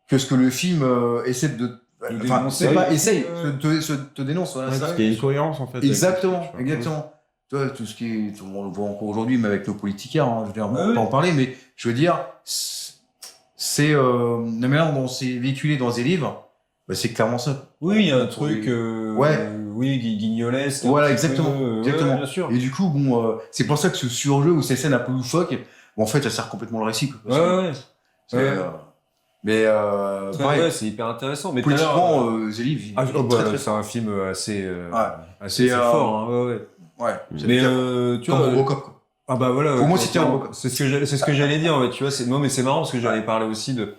que ce que le film essaie de. Enfin, dénoncer. c'est pas essaye, Ouais. te dénonce. Voilà, Ouais, ça. parce qu'il y a une cohérence, en fait. Exactement, avec- exactement. Tu vois, tout ce qui est, on le voit encore aujourd'hui, mais avec nos politiciens, hein, je veux dire, on Ouais, va ouais. pas en parler, mais je veux dire, c'est la manière dont c'est véhiculé dans des livres, bah, c'est clairement ça. Oui, il y a un Pour truc, les- Ouais. oui, guignolesque. Voilà, un petit exactement, peu, exactement. ouais, bien sûr. Et du coup, bon, c'est pour ça que ce surjeu ou ces scènes un peu loufoques, bon, en fait, ça sert complètement le récit. Quoi, parce que Ouais, ouais. c'est, Ouais. mais Très pareil, vrai, c'est hyper intéressant. Mais tout à l'heure, politiquement, The Livre, il ah, est oh, bah, très très c'est un film assez, Ouais. assez C'est, fort. Hein, ouais, ouais. ouais. Mais tu Comme vois, Robocop, quoi. ah bah voilà. Pour moi, quand- c'était un Robocop. C'est ce que j'allais dire. Ouais, tu vois, non, mais c'est marrant parce que j'allais parler aussi de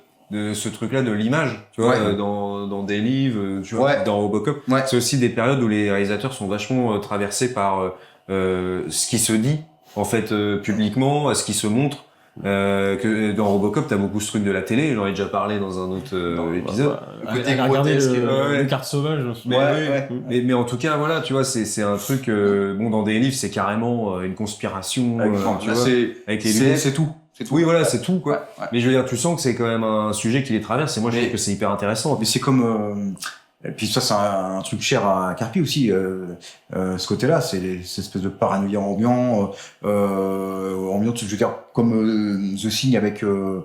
ce truc-là, de l'image, tu vois, Ouais. dans des livres, tu vois, Ouais. dans Robocop. Ouais. C'est aussi des périodes où les réalisateurs sont vachement traversés par ce qui se dit, en fait, publiquement, ce qui se montre. Que dans Robocop, t'as beaucoup ce truc de la télé, j'en ai déjà parlé dans un autre épisode. côté Regardez grotesque, le carte sauvage. Mais, Ouais, oui. ouais. Mais en tout cas, voilà, tu vois, c'est un truc, bon, dans des livres, c'est carrément une conspiration, tu vois, avec les lunettes. c'est tout. C'est tout. Oui, voilà, c'est tout, quoi. Ouais, ouais. Mais je veux dire, tu sens que c'est quand même un sujet qui les traverse, et moi, je Mais- trouve que c'est hyper intéressant. Mais c'est comme et puis ça c'est un truc cher à Carpi aussi ce côté-là, c'est cette espèce de paranoïa ambiant je veux dire comme The Thing avec le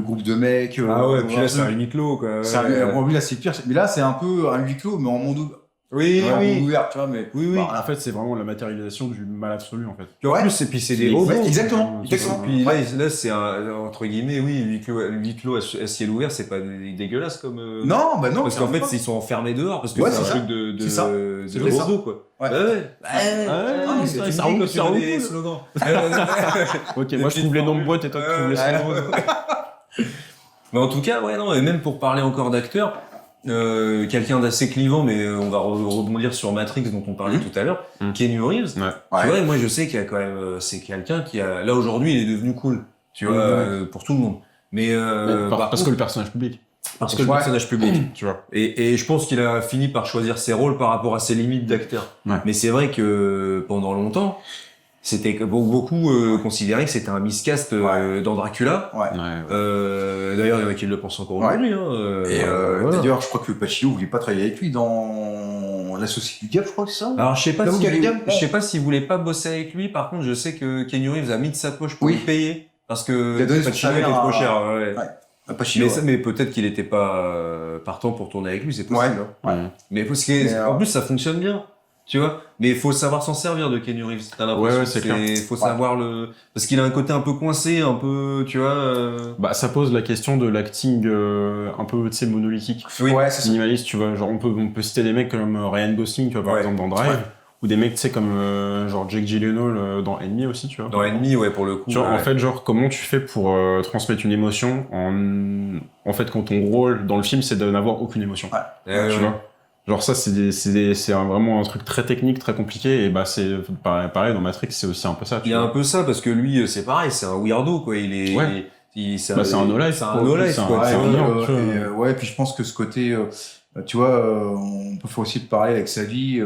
groupe de mecs Ah ouais, puis là, un c'est peu- un huis clos, quoi. c'est Ouais. lui là c'est pire, mais là c'est un peu un huis clos mais en monde Oui, en monde oui. ouvert, tu vois, mais Oui, oui. Bah, en fait, c'est vraiment la matérialisation du mal absolu, en fait. Puis en Ouais. plus, et puis c'est des Ouais, robots. exactement, Qui exactement. Puis là, c'est un, entre guillemets, oui, huis clos à ciel ouvert, c'est pas dégueulasse comme. non, bah non, Parce qu'en fait, c'est ils sont enfermés dehors, parce que Ouais, c'est un c'est ça. truc de C'est ça. de C'est ça. robot, quoi. Ouais. Bah ouais. Ah, mais c'est c'est- ça roule, Tu ça roule. des slogans. Ok, moi je trouve les noms de boîtes et toi tu trouves les slogans. Mais en tout cas, ouais, non, et même pour parler encore d'acteurs, quelqu'un d'assez clivant, mais on va rebondir sur Matrix dont on parlait tout à l'heure, Keanu Reeves. Ouais. Tu vois, et moi je sais qu'il y a quand même, c'est quelqu'un qui a, là aujourd'hui, il est devenu cool, tu vois, pour tout le monde. Mais Parce que le personnage public, parce que le Ouais. personnage public. tu vois. Et je pense qu'il a fini par choisir ses rôles par rapport à ses limites d'acteur. Ouais. Mais c'est vrai que pendant longtemps, c'était que beaucoup considéraient que c'était un miscast dans Dracula. Ouais. D'ailleurs, il y en a qui le pensent encore Ouais. aujourd'hui. Hein, Et voilà. d'ailleurs, je crois que Pacino voulait pas travailler avec lui dans La Société du Diable, je crois que c'est ça. Alors, je sais pas Là où si il y a les gammes, je sais pas s'il voulait pas bosser avec lui. Par contre, je sais que Keanu Reeves a mis de sa poche pour Oui. lui payer. Parce que Il a donné son Pacino salaire était trop à- cher. Ouais. Ouais. Pas chier. Mais peut-être qu'il était pas partant pour tourner avec lui, c'est possible. Ouais. Hein. Mais parce que en plus ça fonctionne bien, tu vois. Mais il faut savoir s'en servir de Keanu Reeves. T'as l'impression. Ouais, c'est clair. Faut savoir parce qu'il a un côté un peu coincé, un peu, tu vois. Bah, ça pose la question de l'acting un peu, tu sais, monolithique. Oui. Ouais, c'est ça. Minimaliste, tu vois. Genre, on peut citer des mecs comme Ryan Gosling, tu vois, par Ouais. exemple, dans Drive. Ouais. Ou des mecs, tu sais, comme genre Jake Gyllenhaal dans Enemy aussi, tu vois. Dans Enemy, ouais, pour le coup. Tu vois, ouais. en fait, genre, comment tu fais pour transmettre une émotion en fait, quand ton rôle dans le film, c'est de n'avoir aucune émotion. Ouais. Tu vois. Genre, ça, c'est vraiment un truc très technique, très compliqué, et bah, c'est pareil, dans Matrix, c'est aussi un peu ça, tu Il y a vois. un peu ça parce que lui, c'est pareil, c'est un weirdo, quoi. Il est. Ouais. C'est Bah, c'est un no-life, C'est un quoi. no-life, C'est un- quoi. Ouais, c'est un et, million, tu vois. ouais, puis je pense que ce côté, tu vois, on peut faire aussi le parallèle avec sa vie,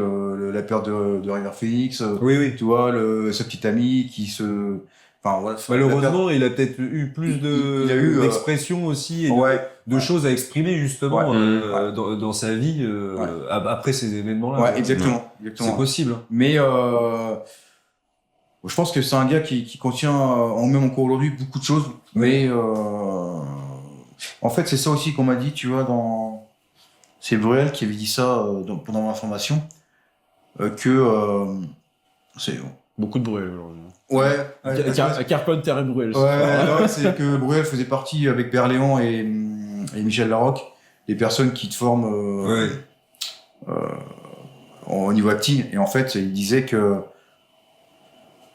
la perte de River Phoenix, Oui. tu vois, ce petit ami qui se, enfin, voilà. Malheureusement, il a peut-être eu plus il a eu, d'expression aussi et Ouais. de choses à exprimer justement Ouais. dans sa vie après ces événements-là. Ouais, exactement. C'est possible. Hein. Mais je pense que c'est un gars qui contient, même encore aujourd'hui, beaucoup de choses. Mais en fait, c'est ça aussi qu'on m'a dit, tu vois, c'est Bruel qui avait dit ça pendant ma formation, que c'est Beaucoup de bruit, aujourd'hui. ouais, Carpenter et Bruel. ouais, c'est que Bruel faisait partie avec Berléand et Michel Larocque, les personnes qui te forment au niveau acting. Et en fait, il disait que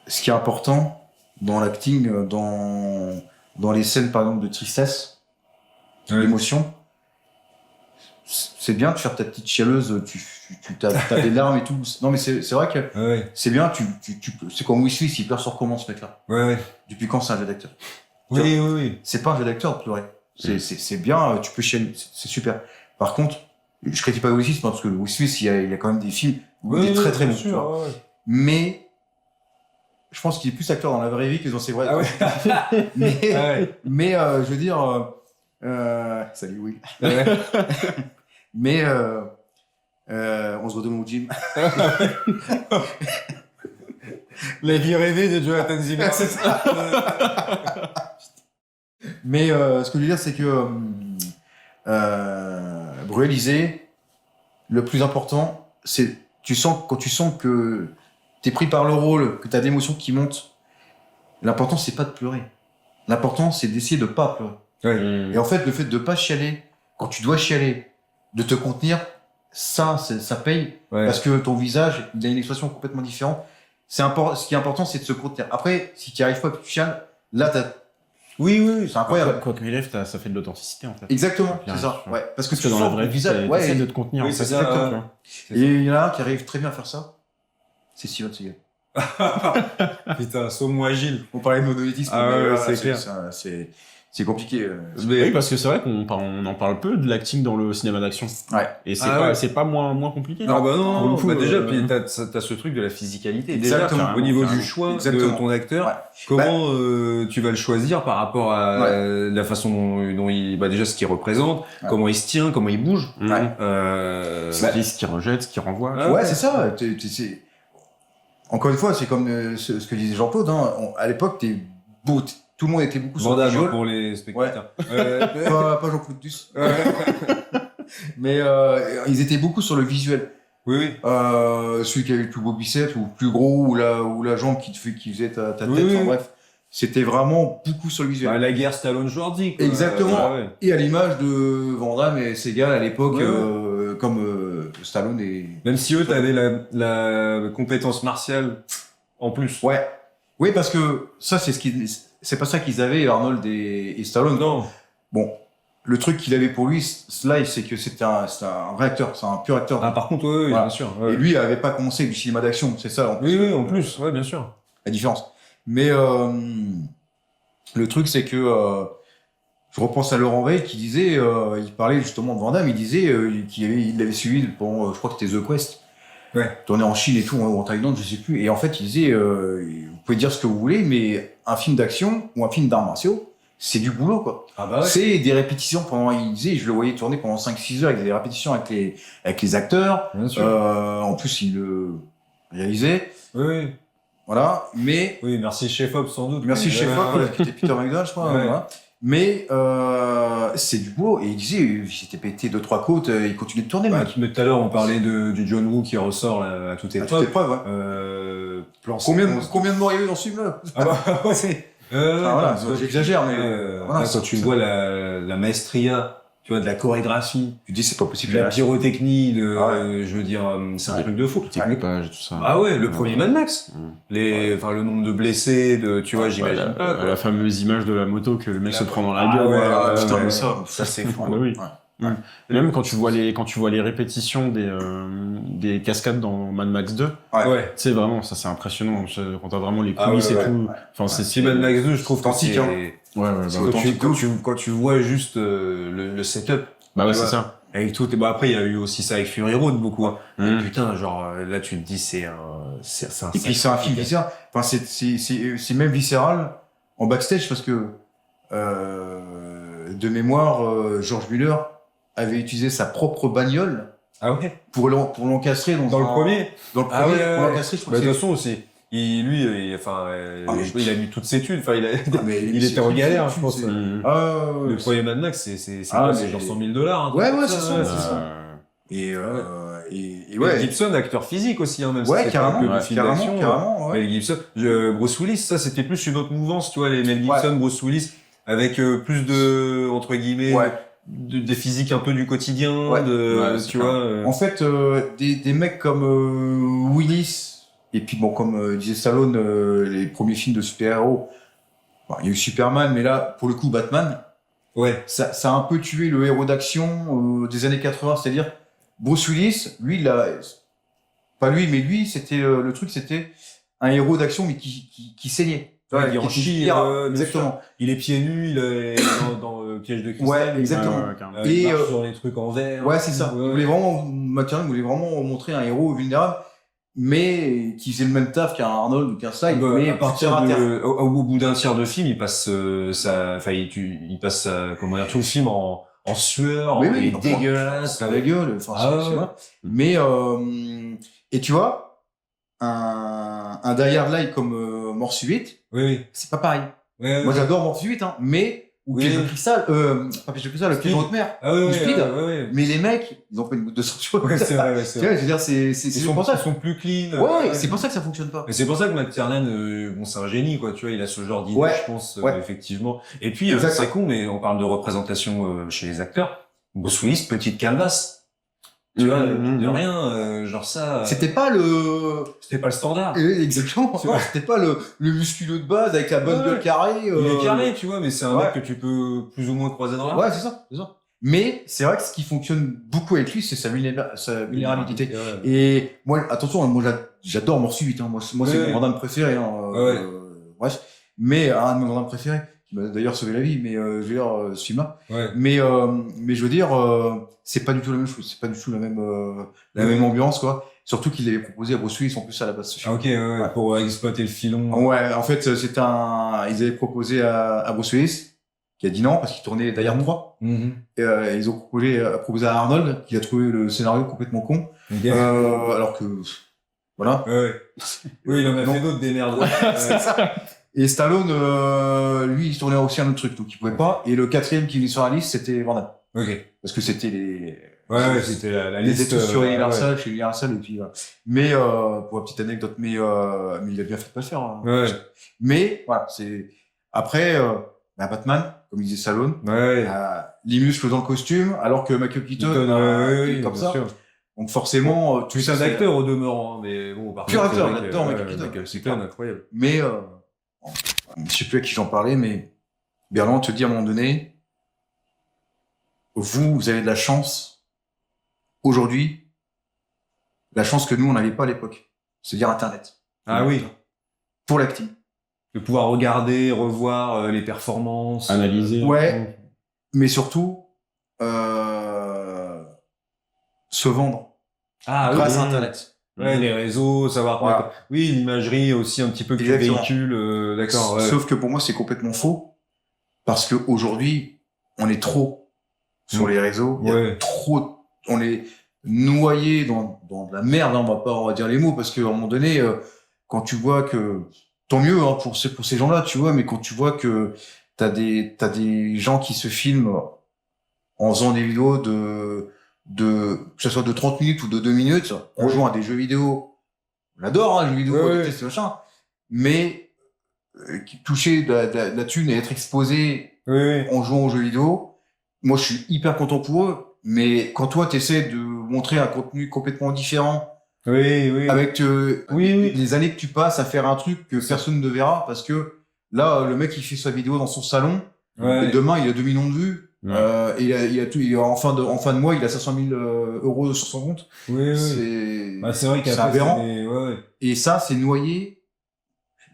ce qui est important dans l'acting, dans les scènes par exemple de tristesse, d'émotion, c'est bien de faire ta petite chialeuse, t'as des larmes et tout. Non mais c'est vrai que c'est bien, c'est comme Will Smith, il pleure sur comment ce mec-là. Ouais. Depuis quand c'est un jeu d'acteur? Oui. C'est pas un jeu d'acteur de pleurer. C'est bien, tu peux chialer, c'est super. Par contre, je critique pas Will Smith parce que Will Smith, il y a quand même des films où il est très très bon. tu vois. Mais je pense qu'il est plus acteur dans la vraie vie que dans ses vrais. Mais je veux dire, salut Will. Mais on se redonne au gym. La vie rêvée de Jonathan Zimmer. C'est ça. Mais ce que je veux dire, c'est que Bruel disait, le plus important, c'est quand tu sens que t'es pris par le rôle, que t'as des émotions qui montent, l'important c'est pas de pleurer. L'important c'est d'essayer de pas pleurer. Et en fait, le fait de pas chialer, quand tu dois chialer, de te contenir, ça paye. Ouais. Parce que ton visage, il a une expression complètement différente. Ce qui est important, c'est de se contenir. Après, si tu n'y arrives pas, que tu chiales, là, Oui. c'est incroyable. Quoi qu'il arrive, ça fait de l'authenticité, en fait. Exactement, Bien c'est ça. sûr. Ouais. Parce que Parce que dans la vraie vie, visage, t'essaies de te contenir. Oui, en c'est fait. ça. exactement. Tu vois. Et il y en a un qui arrive très bien à faire ça. C'est Steven Seagal. Putain, sauve-moi Gilles. On parlait de monolithisme. Ah mais ouais, voilà, c'est clair. C'est compliqué. Oui, parce que c'est vrai qu'on en parle peu de l'acting dans le cinéma d'action. Ouais. Et Ah c'est pas moins compliqué. Ah bah Pour non, le coup, bah déjà, puis t'as ce truc de la physicalité. Déjà, Exactement. au niveau Carrément. du choix Exactement. de ton acteur, Ouais. comment tu vas le choisir par rapport à la façon dont il, bah déjà ce qu'il représente, comment il se tient, comment il bouge. Ouais. Ce qui rejette, ce qui renvoie. Ouais, c'est ça. Encore une fois, c'est comme ce que disait Jean-Claude. Hein. À l'époque, t'es beau. Tout le monde était beaucoup sur le Vandame visuel. pour les spectateurs. Pas Jean-Claude Duss. Mais ils étaient beaucoup sur le visuel. Oui. Celui qui avait le plus beau biceps ou le plus gros ou la jambe qui faisait ta tête. Oui. Enfin, bref, c'était vraiment beaucoup sur le visuel. Bah, la guerre Stallone-Schwarzy. quoi. Exactement. Ouais. Et à l'image de Van Damme et Seagal à l'époque, comme Stallone et... Même si eux, t'avais la compétence martiale en plus. Ouais. Oui, parce que ça, c'est pas ça qu'ils avaient, Arnold et Stallone. Non. Bon, le truc qu'il avait pour lui, Sly, c'est que c'était un vrai acteur, c'est un pur acteur. Ah, par contre, oui, Voilà. bien sûr. Ouais. Et lui, il avait pas commencé avec du cinéma d'action, c'est ça Oui, en plus, ouais, bien sûr. la différence. Mais le truc, c'est que je repense à Laurent Veil qui disait, il parlait justement de Van Damme, il disait il l'avait suivi pendant, je crois que c'était The Quest. Ouais. Tourné en Chine et tout, ou en Thaïlande, je sais plus. Et en fait, il disait, vous pouvez dire ce que vous voulez, mais un film d'action ou un film d'arts martiaux, c'est du boulot, quoi. Ah bah ouais. C'est des répétitions pendant, il disait, je le voyais tourner pendant 5-6 heures avec des répétitions avec les acteurs. Bien sûr. En plus, il le réalisait. Oui. Voilà, mais Oui, merci Chef Hop sans doute. merci mais- Chef Hop, qui était Peter McDonald, je crois. Ouais. Voilà. Mais c'est du beau. Et il disait, il s'était pété 2-3 côtes, il continuait de tourner, le Bah, mec. mais tout à l'heure, on parlait du John Woo qui ressort là, à toute À toute épreuve. épreuve, ouais. Plan Combien séquence. de morts il y a eu dans ce film-là? Ah bah, ouais, c'est... voilà, non, j'exagère, mais voilà, là, ça- quand tu ça- vois la maestria, tu vois, de la chorégraphie, Tu dis, c'est pas possible. de la pyrotechnie, Ouais. je veux dire, c'est un Ouais. truc de fou. L'équipage et tout ça. Ah ouais, le premier Mad Max. Mm. Enfin, le nombre de blessés, tu vois, j'imagine Ouais, pas. quoi. la fameuse image de la moto que le mec La- se prend dans la Ah gueule. ouais, Ah, putain, ouais, mais ouais. ça c'est fou. Ah bah oui. Ouais. Et même quand tu vois les répétitions des cascades dans Mad Max 2, Ouais. Ouais. tu sais vraiment, ça c'est impressionnant. Quand t'as vraiment les Ah coulisses ouais, et tout. ouais. Enfin, Si Mad Max 2, je trouve que Authentique, c'est... hein. Ouais, C'est bah, authentique. Quand tu vois juste le setup, bah ouais, tu c'est vois. ça. avec tout, et bon, après, il y a eu aussi ça avec Fury Road, beaucoup, hein. Mm. Et putain, genre, là, tu te dis, c'est un Et puis c'est un film viscéral. Enfin, c'est même viscéral en backstage parce que de mémoire, George Miller avait utilisé sa propre bagnole Ah ouais? pour l'encastrer Dans le premier? Dans le Ah premier, ouais, pour ouais. l'encastrer, je crois Bah, que de c'est- toute façon, aussi. Il a mis toutes ses thunes, enfin, il était en galère, je pense. c'est- Le Ah, ouais, premier Mad Max, c'est Ah, quoi, c'est mais- genre 100 000 $. Ouais, ouais, c'est ça, ouais, c'est ça. Et Ouais. ouais. Gibson, acteur physique aussi, hein, même Ouais, si c'est pas carrément, que du ouais, film d'action. carrément, ouais. Mel Gibson, Bruce Willis, ça c'était plus une autre mouvance, tu vois, les Mel Gibson, Bruce Willis, avec plus de, entre guillemets, Ouais. des physiques un peu du quotidien, Ouais. Ouais, c'est tu clair. vois. En fait, des mecs comme Willis, et puis bon, comme disait Stallone, les premiers films de super-héros, bon, il y a eu Superman, mais là, pour le coup, Batman, Ouais. ça a un peu tué le héros d'action des années 80, c'est-à-dire Bruce Willis, lui, pas lui, mais lui, c'était le truc, c'était un héros d'action, mais qui saignait. Tu vois, Ouais, il qui en était chie, fier. bien Exactement. Il est pieds nus, il est dans Piège de cristal. Ouais, exactement. carrément. Il Et, marche sur les trucs en verre. Ouais, c'est ça. Ouais. Il voulait vraiment, Mathurin voulait vraiment montrer un héros vulnérable, mais qui faisait le même taf qu'un Arnold ou qu'un Sly, Bah, mais à partir terre à terre. au bout d'un tiers de film, il passe il passe comment dire, tout le film en sueur, Oui, il oui, est on dégueulasse. La gueule, enfin, Ah c'est ouais. vrai. Mais, et tu vois, un Die Hard Light comme Mort Subite, Oui. c'est pas pareil. Ouais, Moi, j'adore Mort Subite, hein, mais, ou Oui. Piège de cristal, pas Piège de cristal, le Speed. Piège de haute mer. Ah ouais, Ou Speed. ouais. Mais les mecs, ils ont pas une goutte de sang sur eux. Ouais, c'est vrai, c'est Tu vois, vrai. je veux dire, Ils c'est sont, pour ça. ils sont plus clean. Ouais, c'est pour ça que ça fonctionne pas. Et c'est pour ça que Matt Tiernan, bon, c'est un génie, quoi, tu vois, il a ce genre d'idée, Ouais, je pense, ouais. effectivement. Et puis, Exactement. c'est con, mais on parle de représentation chez les acteurs. Bruce Willis, petite canvas. Tu vois, de rien, genre ça. C'était pas C'était pas le standard. exactement. Tu vois. C'était pas le musculeux de base avec la bonne Ouais. gueule carrée. Il est carré, tu vois, mais c'est un ouais. mec que tu peux plus ou moins croiser dans la rue. Ouais, c'est ça, c'est ça. Mais c'est vrai que ce qui fonctionne beaucoup avec lui, c'est sa vulnérabilité. Ouais. Et moi, attention, moi j'adore Mort Subite. Hein. Moi, c'est Ouais. mon Vandame préféré. Hein. Ouais. Bref, mais un de mes Vandame préférés qui m'a d'ailleurs sauvé la vie. Mais je veux dire, ce film-là. Ouais. Mais je veux dire, c'est pas du tout la même chose. C'est pas du tout la même ambiance, quoi. Surtout qu'il l'avait proposé à Bruce Willis en plus à la base. Ce film. Ah, ok, ouais, pour exploiter le filon. Ouais, en fait, ils avaient proposé à Bruce Willis, qui a dit non, parce qu'il tournait Die Hard 3. Mhm. Et, ils ont proposé à Arnold, qui a trouvé le scénario complètement con. Ok. Alors que, voilà. Ouais. Oui, il en a Non. fait d'autres des merdes. C'est ça. Et Stallone, lui, il tournait aussi un autre truc, donc il pouvait pas. Et le quatrième qui venait sur la liste, c'était Van Damme. Ok. Parce que c'était les... Ouais, c'était la les liste. études sur ouais. Universal, chez Universal, et puis voilà. Mais, pour une petite anecdote, mais il a bien fait de pas le faire. Hein. Ouais. Mais, voilà, c'est, après, Batman, comme il disait Stallone, Ouais. les muscles dans le costume, alors que Michael Keaton, Oui, comme bien ça. sûr. Donc forcément, tout C'est ça, un acteur au demeurant, hein, mais bon, par Pur contre, acteur, c'est vrai que, j'adore ouais, Michael Keaton. Michael Keaton, incroyable. Mais, je sais plus à qui j'en parlais, mais Berland te dit à un moment donné, vous avez de la chance, aujourd'hui, la chance que nous, on n'avait pas à l'époque. C'est-à-dire Internet. Ah oui. Pour l'acting. De pouvoir regarder, revoir les performances. Analyser. Ouais. Mais surtout, se vendre. Ah oui. Grâce à Internet. Ouais, les réseaux, savoir. Voilà. Oui, l'imagerie aussi un petit peu que tu Exactement. véhicules. D'accord. Ouais. Sauf que pour moi, c'est complètement faux. Parce qu'aujourd'hui, on est trop sur les réseaux. Il y a Ouais. trop, on est noyé dans de la merde, hein, on va dire les mots, parce qu'à un moment donné, quand tu vois que, tant mieux, hein, pour ces gens-là, tu vois, mais quand tu vois que t'as des gens qui se filment en faisant des vidéos que ce soit de 30 minutes ou de 2 minutes, en jouant à des jeux vidéo. On adore, hein, les jeux vidéo, on déteste machin. Mais, toucher de la thune et être exposé en jouant aux jeux vidéo, moi, je suis hyper content pour eux. Mais quand toi, t'essaies de montrer un contenu complètement différent, avec les années que tu passes à faire un truc que personne ne verra, parce que là, le mec, il fait sa vidéo dans son salon, et demain, il a 2 millions de vues, et il a tout, en fin de mois, il a 500 000 euros sur son compte. C'est vrai c'est aberrant. Et ça, c'est noyé.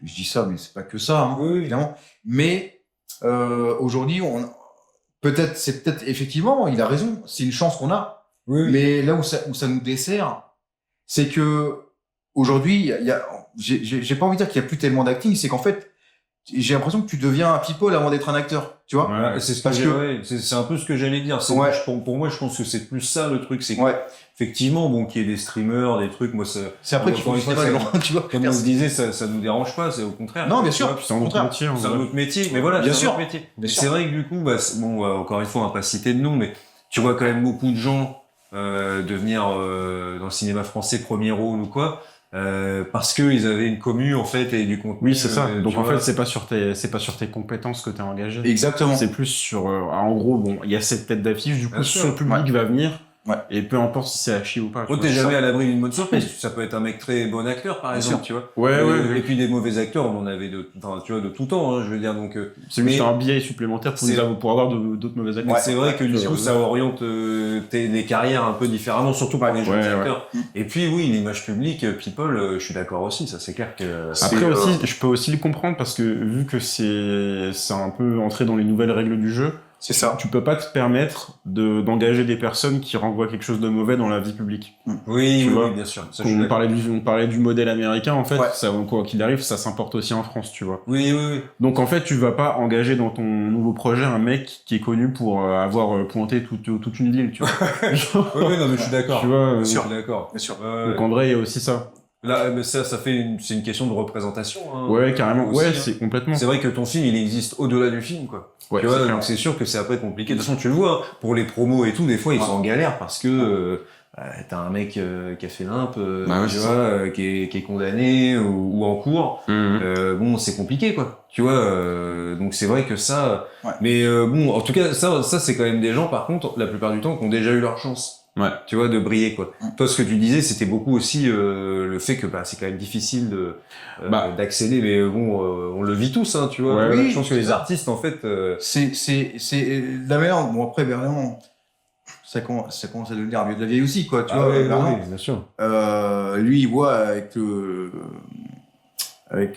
Je dis ça, mais c'est pas que ça, hein, évidemment. Mais, aujourd'hui, c'est peut-être, effectivement, il a raison, c'est une chance qu'on a. Mais là où ça nous dessert, c'est que, aujourd'hui, j'ai pas envie de dire qu'il y a plus tellement d'acting, c'est qu'en fait, j'ai l'impression que tu deviens un people avant d'être un acteur, tu vois. Voilà, c'est un peu ce que j'allais dire. Pour moi, je pense que c'est plus ça le truc, c'est que, effectivement, bon, qu'il y ait des streamers, des trucs, moi, c'est après qu'il faut tu vois. Comme on se disait, ça nous dérange pas, c'est au contraire. Non, bien sûr. C'est un autre métier. C'est un autre métier. Mais voilà, bien sûr. C'est vrai que du coup, encore une fois, on va pas citer de nom, mais tu vois quand même beaucoup de gens, devenir, dans le cinéma français premier rôle ou quoi. Parce que ils avaient une commu en fait et du contenu. Oui, c'est ça. Donc en fait, c'est pas sur tes compétences que t'es engagé. Exactement. C'est plus sur en gros, bon, il y a cette tête d'affiche, du coup son public va venir. Et peu importe si c'est à chier ou pas. T'es jamais à l'abri d'une bonne surprise. Ça peut être un mec très bon acteur, par exemple, tu vois. Et puis des mauvais acteurs, on en avait de tout temps, hein, je veux dire, donc. C'est juste un biais supplémentaire pour avoir d'autres mauvais acteurs. C'est vrai que du coup, ça oriente les carrières un peu différemment, surtout par les jeunes acteurs. Et puis oui, l'image publique, people, je suis d'accord aussi, ça c'est clair que. Après aussi, je peux aussi le comprendre parce que vu que c'est un peu entré dans les nouvelles règles du jeu. C'est ça. Tu peux pas te permettre d'engager des personnes qui renvoient quelque chose de mauvais dans la vie publique. Oui, bien sûr. Ça, on parlait du modèle américain, en fait, ça, quoi qu'il arrive, ça s'importe aussi en France, tu vois. Oui. Donc, en fait, tu vas pas engager dans ton nouveau projet un mec qui est connu pour avoir pointé toute une ville, tu vois. Non, mais je suis d'accord. Tu vois, bien sûr. D'accord. Bien sûr. Donc, en vrai, il y a aussi ça. Là, mais c'est une question de représentation, hein. Ouais, carrément. Aussi, c'est complètement. C'est vrai que ton film, il existe au-delà du film, quoi. Tu vois, donc c'est sûr que c'est après compliqué. De toute façon, tu le vois, pour les promos et tout, des fois, ils sont en galère parce que, t'as un mec, qui a fait l'imp, tu vois, qui est condamné ou en cours. Bon, c'est compliqué, quoi. Tu vois, donc c'est vrai que ça, mais, bon, en tout cas, ça, c'est quand même des gens, par contre, la plupart du temps, qui ont déjà eu leur chance. Tu vois, de briller, quoi. Toi, ce que tu disais, c'était beaucoup aussi le fait que c'est quand même difficile d'accéder, mais bon, on le vit tous, hein, tu vois. Je pense que les artistes, en fait, c'est la meilleure. Bon, après, Berlin, ça commence à devenir vieux de la vieille aussi, quoi. Tu vois, Berlin, bien sûr. Lui, il voit avec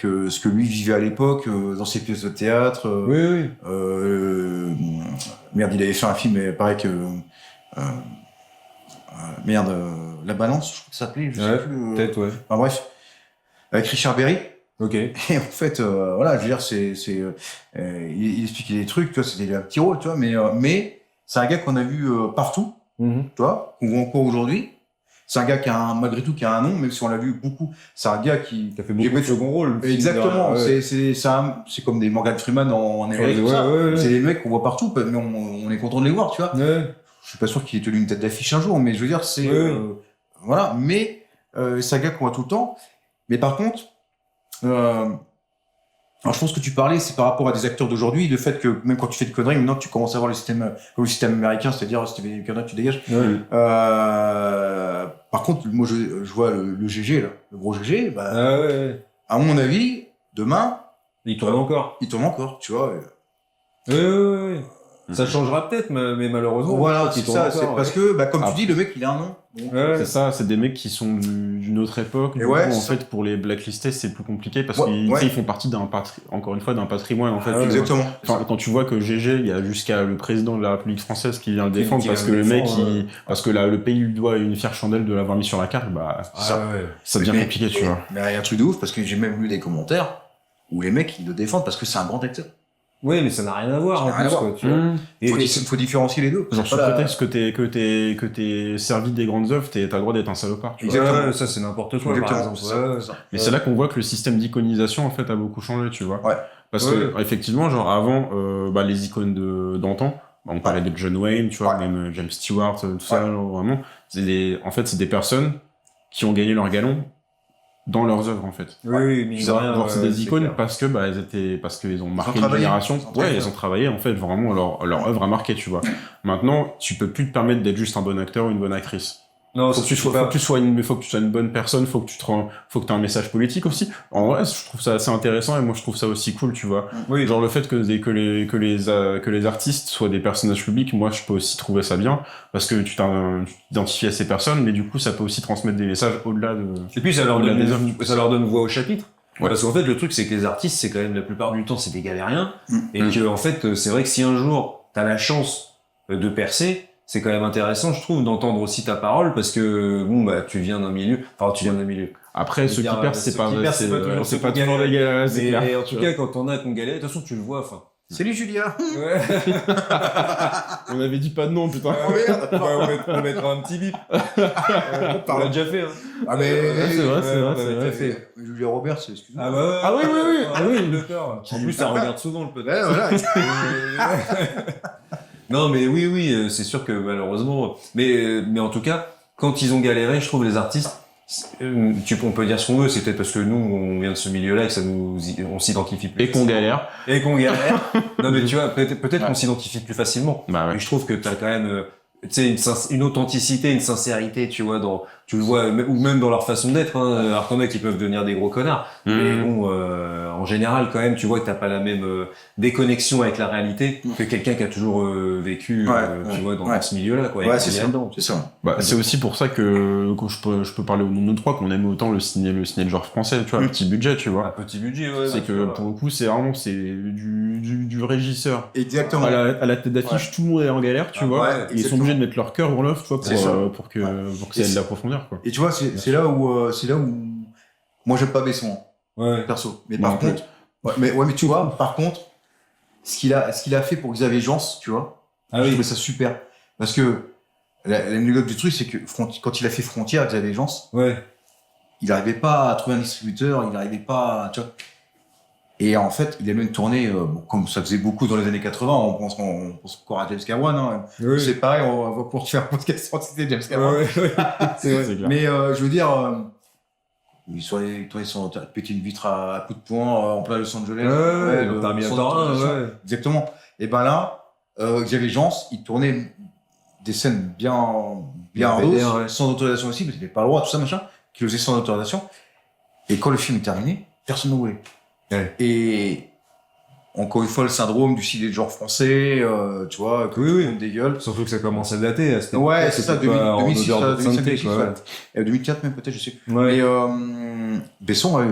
ce que lui vivait à l'époque, dans ses pièces de théâtre. Merde, il avait fait un film, pareil que. La Balance, je crois que ça s'appelait, je sais plus. Peut-être, Enfin bref, avec Richard Berry. Ok. Et en fait, voilà, je veux dire, il expliquait des trucs, tu vois, c'était un petit rôle, tu vois, mais c'est un gars qu'on a vu partout, tu vois, qu'on voit encore aujourd'hui. C'est un gars malgré tout, qui a un nom, même si on l'a vu beaucoup. C'est un gars qui a fait beaucoup de second rôle. Exactement. C'est comme des Morgan Freeman en Amérique. C'est des mecs qu'on voit partout, mais on est content de les voir, tu vois. Je suis pas sûr qu'il ait tenu une tête d'affiche un jour, mais je veux dire, c'est voilà. Mais c'est un gars qu'on voit tout le temps. Mais par contre, alors je pense que tu parlais, c'est par rapport à des acteurs d'aujourd'hui, le fait que même quand tu fais des conneries, maintenant tu commences à voir le système américain, c'est-à-dire si tu fais des conneries, tu dégages. Par contre, moi je vois le GG là, le gros GG. À mon avis, demain, il tourne encore. Tu vois. Ça changera peut-être, mais malheureusement. Voilà, c'est ça. C'est parce que, comme tu dis, le mec, il a un nom. C'est ça, c'est des mecs qui sont d'une autre époque. Du coup, en fait, pour les blacklistés, c'est plus compliqué parce qu'ils font partie encore une fois, d'un patrimoine, en fait. Exactement. Enfin, quand tu vois que GG, il y a jusqu'à le président de la République française qui vient le défendre parce que le mec, parce que le pays lui doit une fière chandelle de l'avoir mis sur la carte, ça devient compliqué, tu vois. Mais il y a un truc de ouf parce que j'ai même lu des commentaires où les mecs, ils le défendent parce que c'est un grand acteur. Oui, mais ça n'a rien à voir, Ça en n'a rien plus, à voir. quoi, tu vois. Et- Faut différencier les deux. Genre, C'est sous pas la- prétexte que t'es servi des grandes œuvres, t'as le droit d'être un salopard, tu vois. Exactement. Ouais, ça, c'est n'importe quoi, par Exactement, exemple. c'est ça, Ouais. c'est ça. Mais c'est là qu'on voit que le système d'iconisation, en fait, a beaucoup changé, tu vois. Ouais. Parce Ouais. que, effectivement, genre, avant, les icônes d'antan, on parlait de John Wayne, tu vois, Ouais. même James Stewart, tout ça, genre, vraiment, en fait, c'est des personnes qui ont gagné leur galon dans leurs œuvres, en fait. Oui, mais Genre, c'est des icônes clair. parce qu'ils ont marqué une travaillé. génération. Ils ont travaillé. Ouais, ils ont travaillé, en fait, vraiment, leur œuvre a marqué, tu vois. Maintenant, tu peux plus te permettre d'être juste un bon acteur ou une bonne actrice. Non, Faut que tu sois une bonne personne, faut que t'aies un message politique aussi. En vrai, je trouve ça assez intéressant et moi je trouve ça aussi cool, tu vois. Oui, Genre le fait que les artistes soient des personnages publics, moi je peux aussi trouver ça bien parce que tu t'identifies à ces personnes, mais du coup ça peut aussi transmettre des messages au-delà de. et puis ça leur au-delà donne, des œuvres. ça leur donne voix au chapitre. Ouais. Parce qu'en fait, le truc, c'est que les artistes, c'est quand même la plupart du temps, c'est des galériens. Et Mm. que, en fait, c'est vrai que si un jour, t'as la chance de percer, c'est quand même intéressant, je trouve, d'entendre aussi ta parole, parce que, bon, bah, tu viens d'un milieu. Après, ceux qui dire, perdent, ceux c'est pas qui perdent, c'est pas toujours c'est ceux pas qui toujours gagnent. les gars, c'est Mais clair. en tout cas, quand on a qu'on galère, de toute façon, tu le vois, enfin. Salut Julia. Ouais. On avait dit pas de nom, putain. Oh merde. On mettra un petit bip. On l'a déjà fait, hein. Ah mais c'est vrai, c'est on vrai, l'a c'est déjà vrai. fait. Julia Roberts, excuse-moi. Ah bah ouais. Ah oui, oui, oui. Ah oui, le peur. En plus, ça regarde souvent le Ouais, podcast. voilà. Non, mais oui, c'est sûr que malheureusement, mais en tout cas, quand ils ont galéré, je trouve les artistes, on peut dire ce qu'on veut, c'est peut-être parce que nous, on vient de ce milieu-là et que on s'identifie plus. Et qu'on galère. Et qu'on galère. Non, mais tu vois, peut-être qu'on s'identifie plus facilement. Bah ouais. Et je trouve que t'as quand même, tu sais, une authenticité, une sincérité, tu vois, tu le vois, ou même dans leur façon d'être, hein. Alors qu'en mec, ils peuvent devenir des gros connards. Mais bon, en général, quand même, tu vois que t'as pas la même déconnexion avec la réalité que quelqu'un qui a toujours vécu, tu vois, dans ce milieu-là, quoi. Ouais, et c'est qui est ça. là-dedans. C'est ça. Bah, c'est aussi pour ça que je peux parler au nom de nous trois qu'on aime autant le ciné de genre français, tu vois, petit budget, tu Un vois. petit budget, ouais. C'est que pour le coup, c'est du régisseur Exactement. à la tête d'affiche, tout le monde est en galère, tu vois. ouais, Et ils sont exactement. obligés de mettre leur cœur dans l'œuvre, tu vois, C'est ça. pour que ça ait de la profondeur, quoi. Et tu vois, c'est là où moi j'aime pas Besson, Ouais. perso. Mais Moi par non contre, mais tu vois, par contre, ce qu'il a fait pour Xavier Jean, tu vois, Ah je oui. trouvais ça super. Parce que l'anecdote du truc, c'est que quand il a fait Frontière, Xavier Jean, Ouais. il n'arrivait pas à trouver un distributeur, il n'arrivait pas, tu vois. Et en fait, il a même tourné, comme ça faisait beaucoup dans les années 80, on pense encore à James Cameron, hein. Oui. C'est pareil, on va pouvoir faire un podcast sans citer James Cameron. Ouais. C'est clair. Mais je veux dire, ils sont pété une vitre à coups de poing en plein Los Angeles. Ouais, le Terminator 1, ouais. Exactement. Et ben là, Xavier Jean, il tournait des scènes bien BDR, ouais. sans autorisation aussi, parce qu'il n'avait pas le droit, tout ça, machin, qu'il le faisait sans autorisation. Et quand le film est terminé, personne ne voulait. Ouais. Et encore une fois, le syndrome du ciné de genre français, tu vois, que Oui, tout le oui. monde dégueule. Surtout que ça commence à dater à cette Ouais, époque-là, c'est ça, c'était pas en 2006, odeur de 2005, sainteté, quoi. 2004 même peut-être, je sais plus. Ouais. Mais Besson, ouais,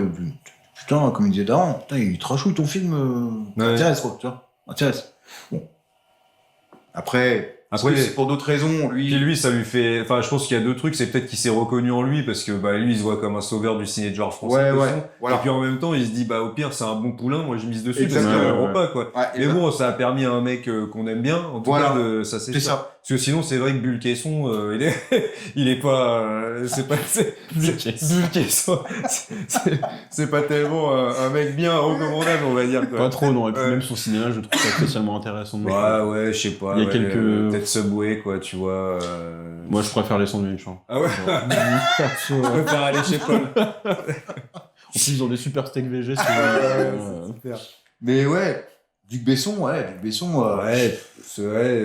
putain, comme il disait d'avant, putain, il te rachouille ton film, Ouais. intéresse quoi, tu vois, intéresse. Bon. Après, Après, c'est pour d'autres raisons, Puis lui. lui, ça lui fait, enfin, je pense qu'il y a deux trucs, c'est peut-être qu'il s'est reconnu en lui, parce que, bah, lui, il se voit comme un sauveur du ciné de genre français. Ouais, de ouais, fond. voilà. Et puis en même temps, il se dit, bah, au pire, c'est un bon poulain, moi, je mise dessus, parce Exactement, qu'il ne ouais. pas, quoi. Ouais, et Mais ben, bon, ça a permis à un mec qu'on aime bien, en tout Voilà. cas, ça c'est c'est sûr. ça. Parce que sinon, c'est vrai que Bull Caisson, il est pas, Bull Caisson, c'est pas tellement un mec bien recommandable, on va dire, quoi. Pas trop, non. Et puis Ouais. même son cinéma, je trouve ça spécialement intéressant. Ouais, je sais pas. Il y a ouais, quelques- peut-être Subway, quoi, tu vois. Moi, je préfère les sandwichs. Hein. Ah ouais. Je préfère aller chez Paul. En plus, ils ont des super steaks VG. Mais ouais, Luc Besson, Ouais, c'est vrai.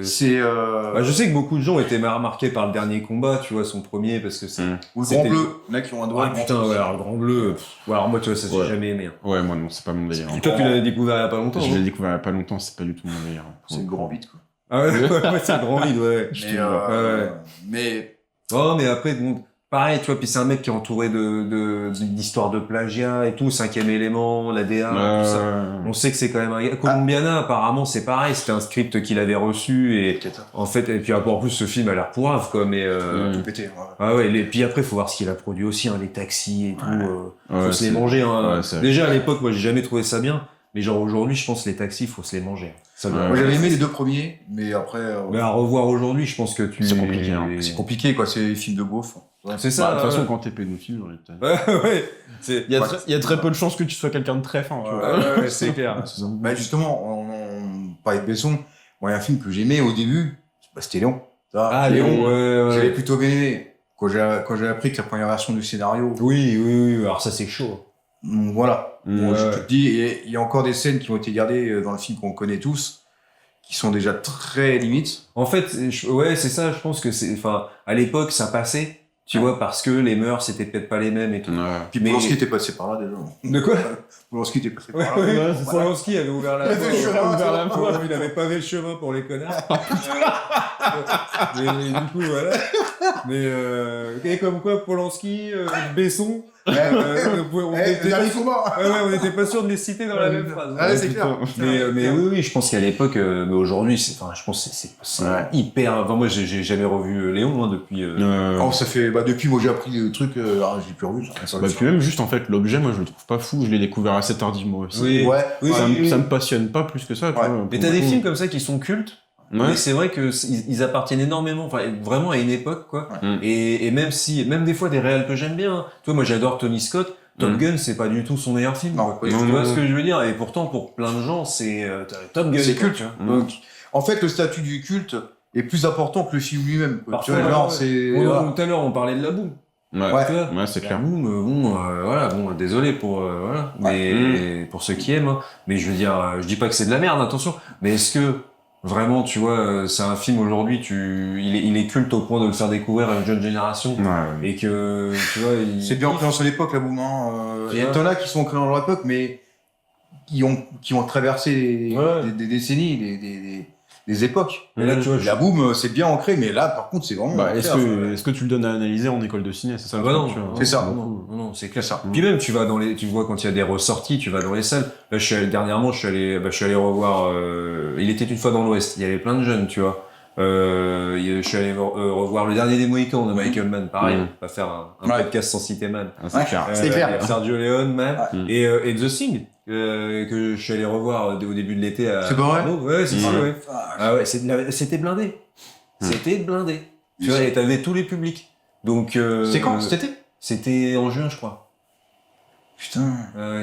c'est Bah, je sais que beaucoup de gens étaient marqués par le dernier combat, tu vois, son premier, parce que c'est. ou le c'était- Grand Bleu, il y en a qui ont un doigt. Ah putain, ouais, alors le grand bleu. Ouais, alors moi, tu vois, ça j'ai Ouais. jamais aimé. Hein. Ouais, moi, non, c'est pas mon délire. Et toi, tu l'as découvert il y a pas longtemps. Je non l'ai découvert il y a pas longtemps, c'est pas du tout mon délire. C'est le grand vide, quoi. Ah ouais, ouais, c'est le grand vide, ouais. Je te Mais, jure. Ouais. mais Oh, mais après, bon, pareil, tu vois, puis c'est un mec qui est entouré d'histoires de plagiat et tout, Cinquième élément, la DA, tout ça. On sait que c'est quand même un gars. Colombiana, apparemment, c'est pareil, c'était un script qu'il avait reçu et en fait, et puis en plus, ce film a l'air pourrave, quoi, mais tout pété. Ouais. ah ouais, et puis après, faut voir ce qu'il a produit aussi, hein, les taxis et tout, Ouais, faut se les c'est- manger, hein. ouais, c'est- Déjà, à l'époque, moi, j'ai jamais trouvé ça bien. Mais genre aujourd'hui, je pense que les taxis, faut se les manger. Ça doit... Moi, j'avais aimé les 2 premiers, mais après... Mais à revoir aujourd'hui, je pense que tu... C'est compliqué, hein. c'est compliqué, quoi. C'est des films de beauf. C'est ça. De toute façon, quand t'es pédophile, j'en ai peut-être. ouais. Il y a très peu de chances que tu sois quelqu'un de très fin, tu vois. Ouais, c'est clair. Bah, justement, on parlait de Besson. Moi, il y a un film que j'aimais au début, c'était Léon. Ah, Léon, J'avais plutôt bien aimé. Quand j'ai appris que la première version du scénario... Oui. Alors ça, c'est chaud. Voilà. Bon, Ouais. je te dis, il y a encore des scènes qui ont été gardées dans le film qu'on connaît tous, qui sont déjà très limites. En fait, c'est ça, je pense que à l'époque, ça passait, tu vois, parce que les mœurs, c'était peut-être pas les mêmes et tout. Puis Mais- Polanski était passé par là, déjà. De quoi? Polanski était passé par là. c'est ça. Polanski avait ouvert la Il avait voie. ouvert la voie. Il avait pavé le chemin pour les connards. mais du coup, voilà. Mais, et comme quoi, Polanski, Besson, on était pas sûr de les citer dans la même phrase. Ah, c'est clair. Mais oui, je pense qu'à l'époque, mais aujourd'hui, je pense que c'est hyper. Enfin, moi, j'ai jamais revu Léon depuis. Oh, ça fait, depuis, moi, j'ai appris des trucs, j'ai plus revu. Puis même juste, en fait, l'objet, moi, je le trouve pas fou. Je l'ai découvert assez tardivement aussi. Oui. Ouais. Ça me passionne pas plus que ça. tu Ouais. vois, Mais pour t'as le des coup. films comme ça qui sont cultes. Ouais. Mais c'est vrai que ils appartiennent énormément, enfin vraiment à une époque, quoi. Ouais. Et même des fois des réals que j'aime bien. Hein. Tu vois, moi j'adore Tony Scott. Top Gun, c'est pas du tout son meilleur film. Non, quoi. non, Tu vois non. ce que je veux dire? Et pourtant, pour plein de gens, c'est Top Gun. C'est quoi, culte. tu vois. Donc, en fait, le statut du culte est plus important que le film lui-même. Quoi. Tu Parfois, vois, genre, ouais. c'est... Tout à l'heure, on parlait de la boum. Ouais, Ouais. Tu vois Ouais, c'est clair. La boum, voilà, désolé pour, voilà. Mais, pour ceux qui aiment, hein. Mais je veux dire, je dis pas que c'est de la merde, attention. Mais est-ce que, vraiment, tu vois, c'est un film aujourd'hui, il est culte au point de le faire découvrir à une jeune génération. Ouais. Et que, tu vois, C'est bien ancré dans son époque, la boum. Hein. Bien. T'en as qui sont ancrés dans leur époque, mais qui ont traversé des décennies, des époques. Mais là, tu vois, La boum, c'est bien ancré, mais là, par contre, c'est vraiment... Bah, ancré, est-ce que tu le donnes à analyser en école de ciné? C'est ça le bah truc, non, tu vois. c'est ça. Non, c'est clair. C'est ça. Puis même, tu vois quand il y a des ressorties, tu vas dans les salles. Là, dernièrement, je suis allé revoir, Il était une fois dans l'Ouest. Il y avait plein de jeunes, tu vois. Je suis allé revoir Le Dernier des Mohicans de Michael Mann. Pareil, on va faire un podcast sans citer Mann. Ah, c'est clair. C'est clair. Sergio Leone, Mann. Ouais. Et The Thing, que je suis allé revoir au début de l'été à... C'est pas vrai? Ouais, c'est ça, Ouais. ouais. Ah ouais, c'était blindé. C'était blindé. Tu vois, et t'avais tous les publics. Donc, C'était quand? Cet été? C'était en juin, je crois. Putain.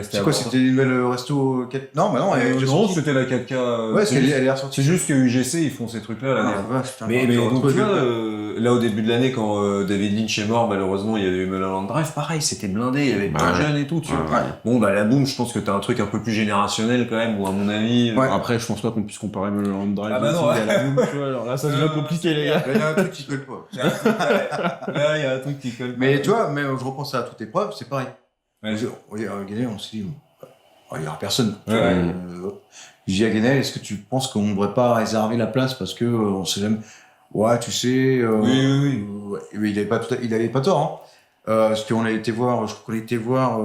C'était C'est quoi? avant. C'était une nouvelle resto... Non, bah non, elle est déjà Non, sortie. c'était la 4K. Ouais, c'est elle juste- est ressortie. c'est juste que UGC, ils font ces trucs-là l'année. Ah, vache, putain, Mais donc, retrouvé tu vois, le- là, au début de l'année, quand David Lynch est mort, malheureusement, il y avait eu Mulholland Drive, pareil, c'était blindé, il y avait plein de Ouais. jeunes et tout, tu vois. Ouais. Bon, bah, la boum, je pense que t'as un truc un peu plus générationnel, quand même, ou à mon avis. Ouais. Après, je pense pas qu'on puisse comparer Mulholland Drive Ah bah non, aussi à la boum, tu vois. Alors là, ça devient compliqué, les gars. Là, il y a un truc qui colle pas. Là, il y a un truc qui colle. Mais tu vois, je repense à toute épreuve, c'est pareil. Ouais. Guénel, on s'est dit, il y aura personne. Ouais, ouais. Je dis à Guénel, est-ce que tu penses qu'on ne devrait pas réserver la place parce que on sait jamais. Ouais, tu sais. Oui. Ouais, mais il avait pas tort. Hein. Parce qu'on a été voir, je crois qu'on a été voir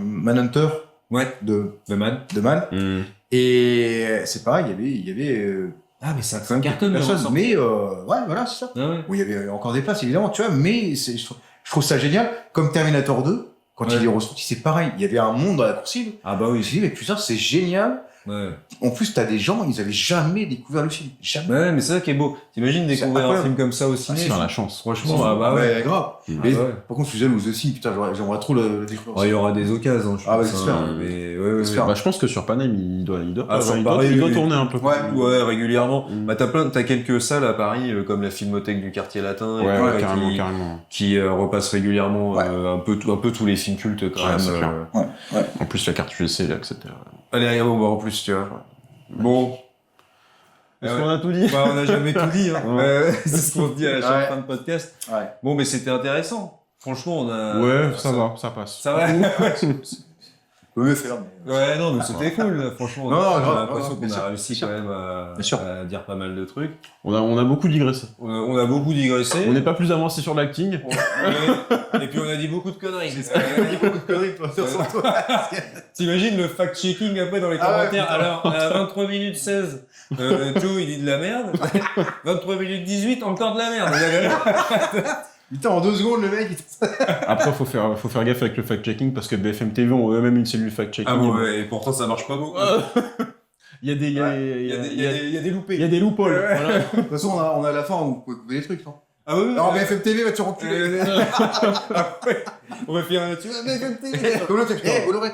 Manhunter Ouais. de Man. Man. Mm. Et c'est pareil, il y avait Ah, mais ça quand même cartonne, quelques le personnes. ressort. Mais ouais, voilà, c'est ça. Ah ouais. Bon, il y avait encore des places, évidemment, tu vois, mais je trouve ça génial. Comme Terminator 2, quand Ouais. il est ressorti, c'est pareil. Il y avait un monde dans la coursive. Ah bah Je me oui. suis dit, mais putain, c'est génial. Ouais. En plus, t'as des gens, ils avaient jamais découvert le film. Jamais. Ouais, mais c'est ça qui est beau. T'imagines découvrir un incroyable. film comme ça au ciné? C'est la chance. Franchement, ah bah ouais. grave. Mm. Et Ah ouais. par contre, Suzanne ou The Thing, putain, j'aimerais trop le découvrir. Oh, il y aura des occasions, je Ah ouais, pense, j'espère. hein, mais ouais. J'espère. Bah, je pense que sur Panem, il doit Ah, sur il doit Paris, oui. tourner un peu. Ouais, régulièrement. Mm. Bah, t'as quelques salles à Paris, comme la Filmothèque du Quartier Latin, et Ouais, tout, ouais, là, carrément. qui repasse régulièrement Ouais. un peu tous les films cultes quand Ouais, même. c'est clair. En plus, la carte UGC, là, etc. Allez, bon, bah, en plus, tu vois. Bon. Est-ce Ouais. qu'on a tout dit? Bah, on n'a jamais tout dit, hein. Ouais. C'est ce qu'on se dit à chaque Ouais. fin de podcast. Ouais. Bon, mais c'était intéressant. Franchement, on a... Ouais, ça va, ça passe. Ça va? Peut mieux faire. Mais... Ouais, non, mais c'était cool, là, franchement. Non, J'ai grave, l'impression bien qu'on a sûr, réussi bien quand sûr. même Bien sûr. à dire pas mal de trucs. On a beaucoup digressé. On a beaucoup digressé. On n'est pas plus avancé sur l'acting. Et puis on a dit beaucoup de conneries. On a dit beaucoup de conneries, toi, sur toi. T'imagines le fact-checking après dans les Ah ouais, commentaires. putain. Alors, à 23 minutes 16, Joe il dit de la merde. 23 minutes 18, encore de la merde. Putain, en 2 secondes, le mec, Après, faut faire gaffe avec le fact-checking parce que BFM TV ont eux-mêmes une cellule fact-checking. Ah bon, ouais, et pourtant ça marche pas beaucoup. Il y a des, Il y a des loupés. il y a des loopholes. Ouais. Voilà. de toute façon, on a la fin où vous pouvez couper des trucs, non? Ah ouais, Alors, BFM TV, va-tu reculer? On va faire un... Tu vois, BFM TV. Comme l'autre, Bolloré.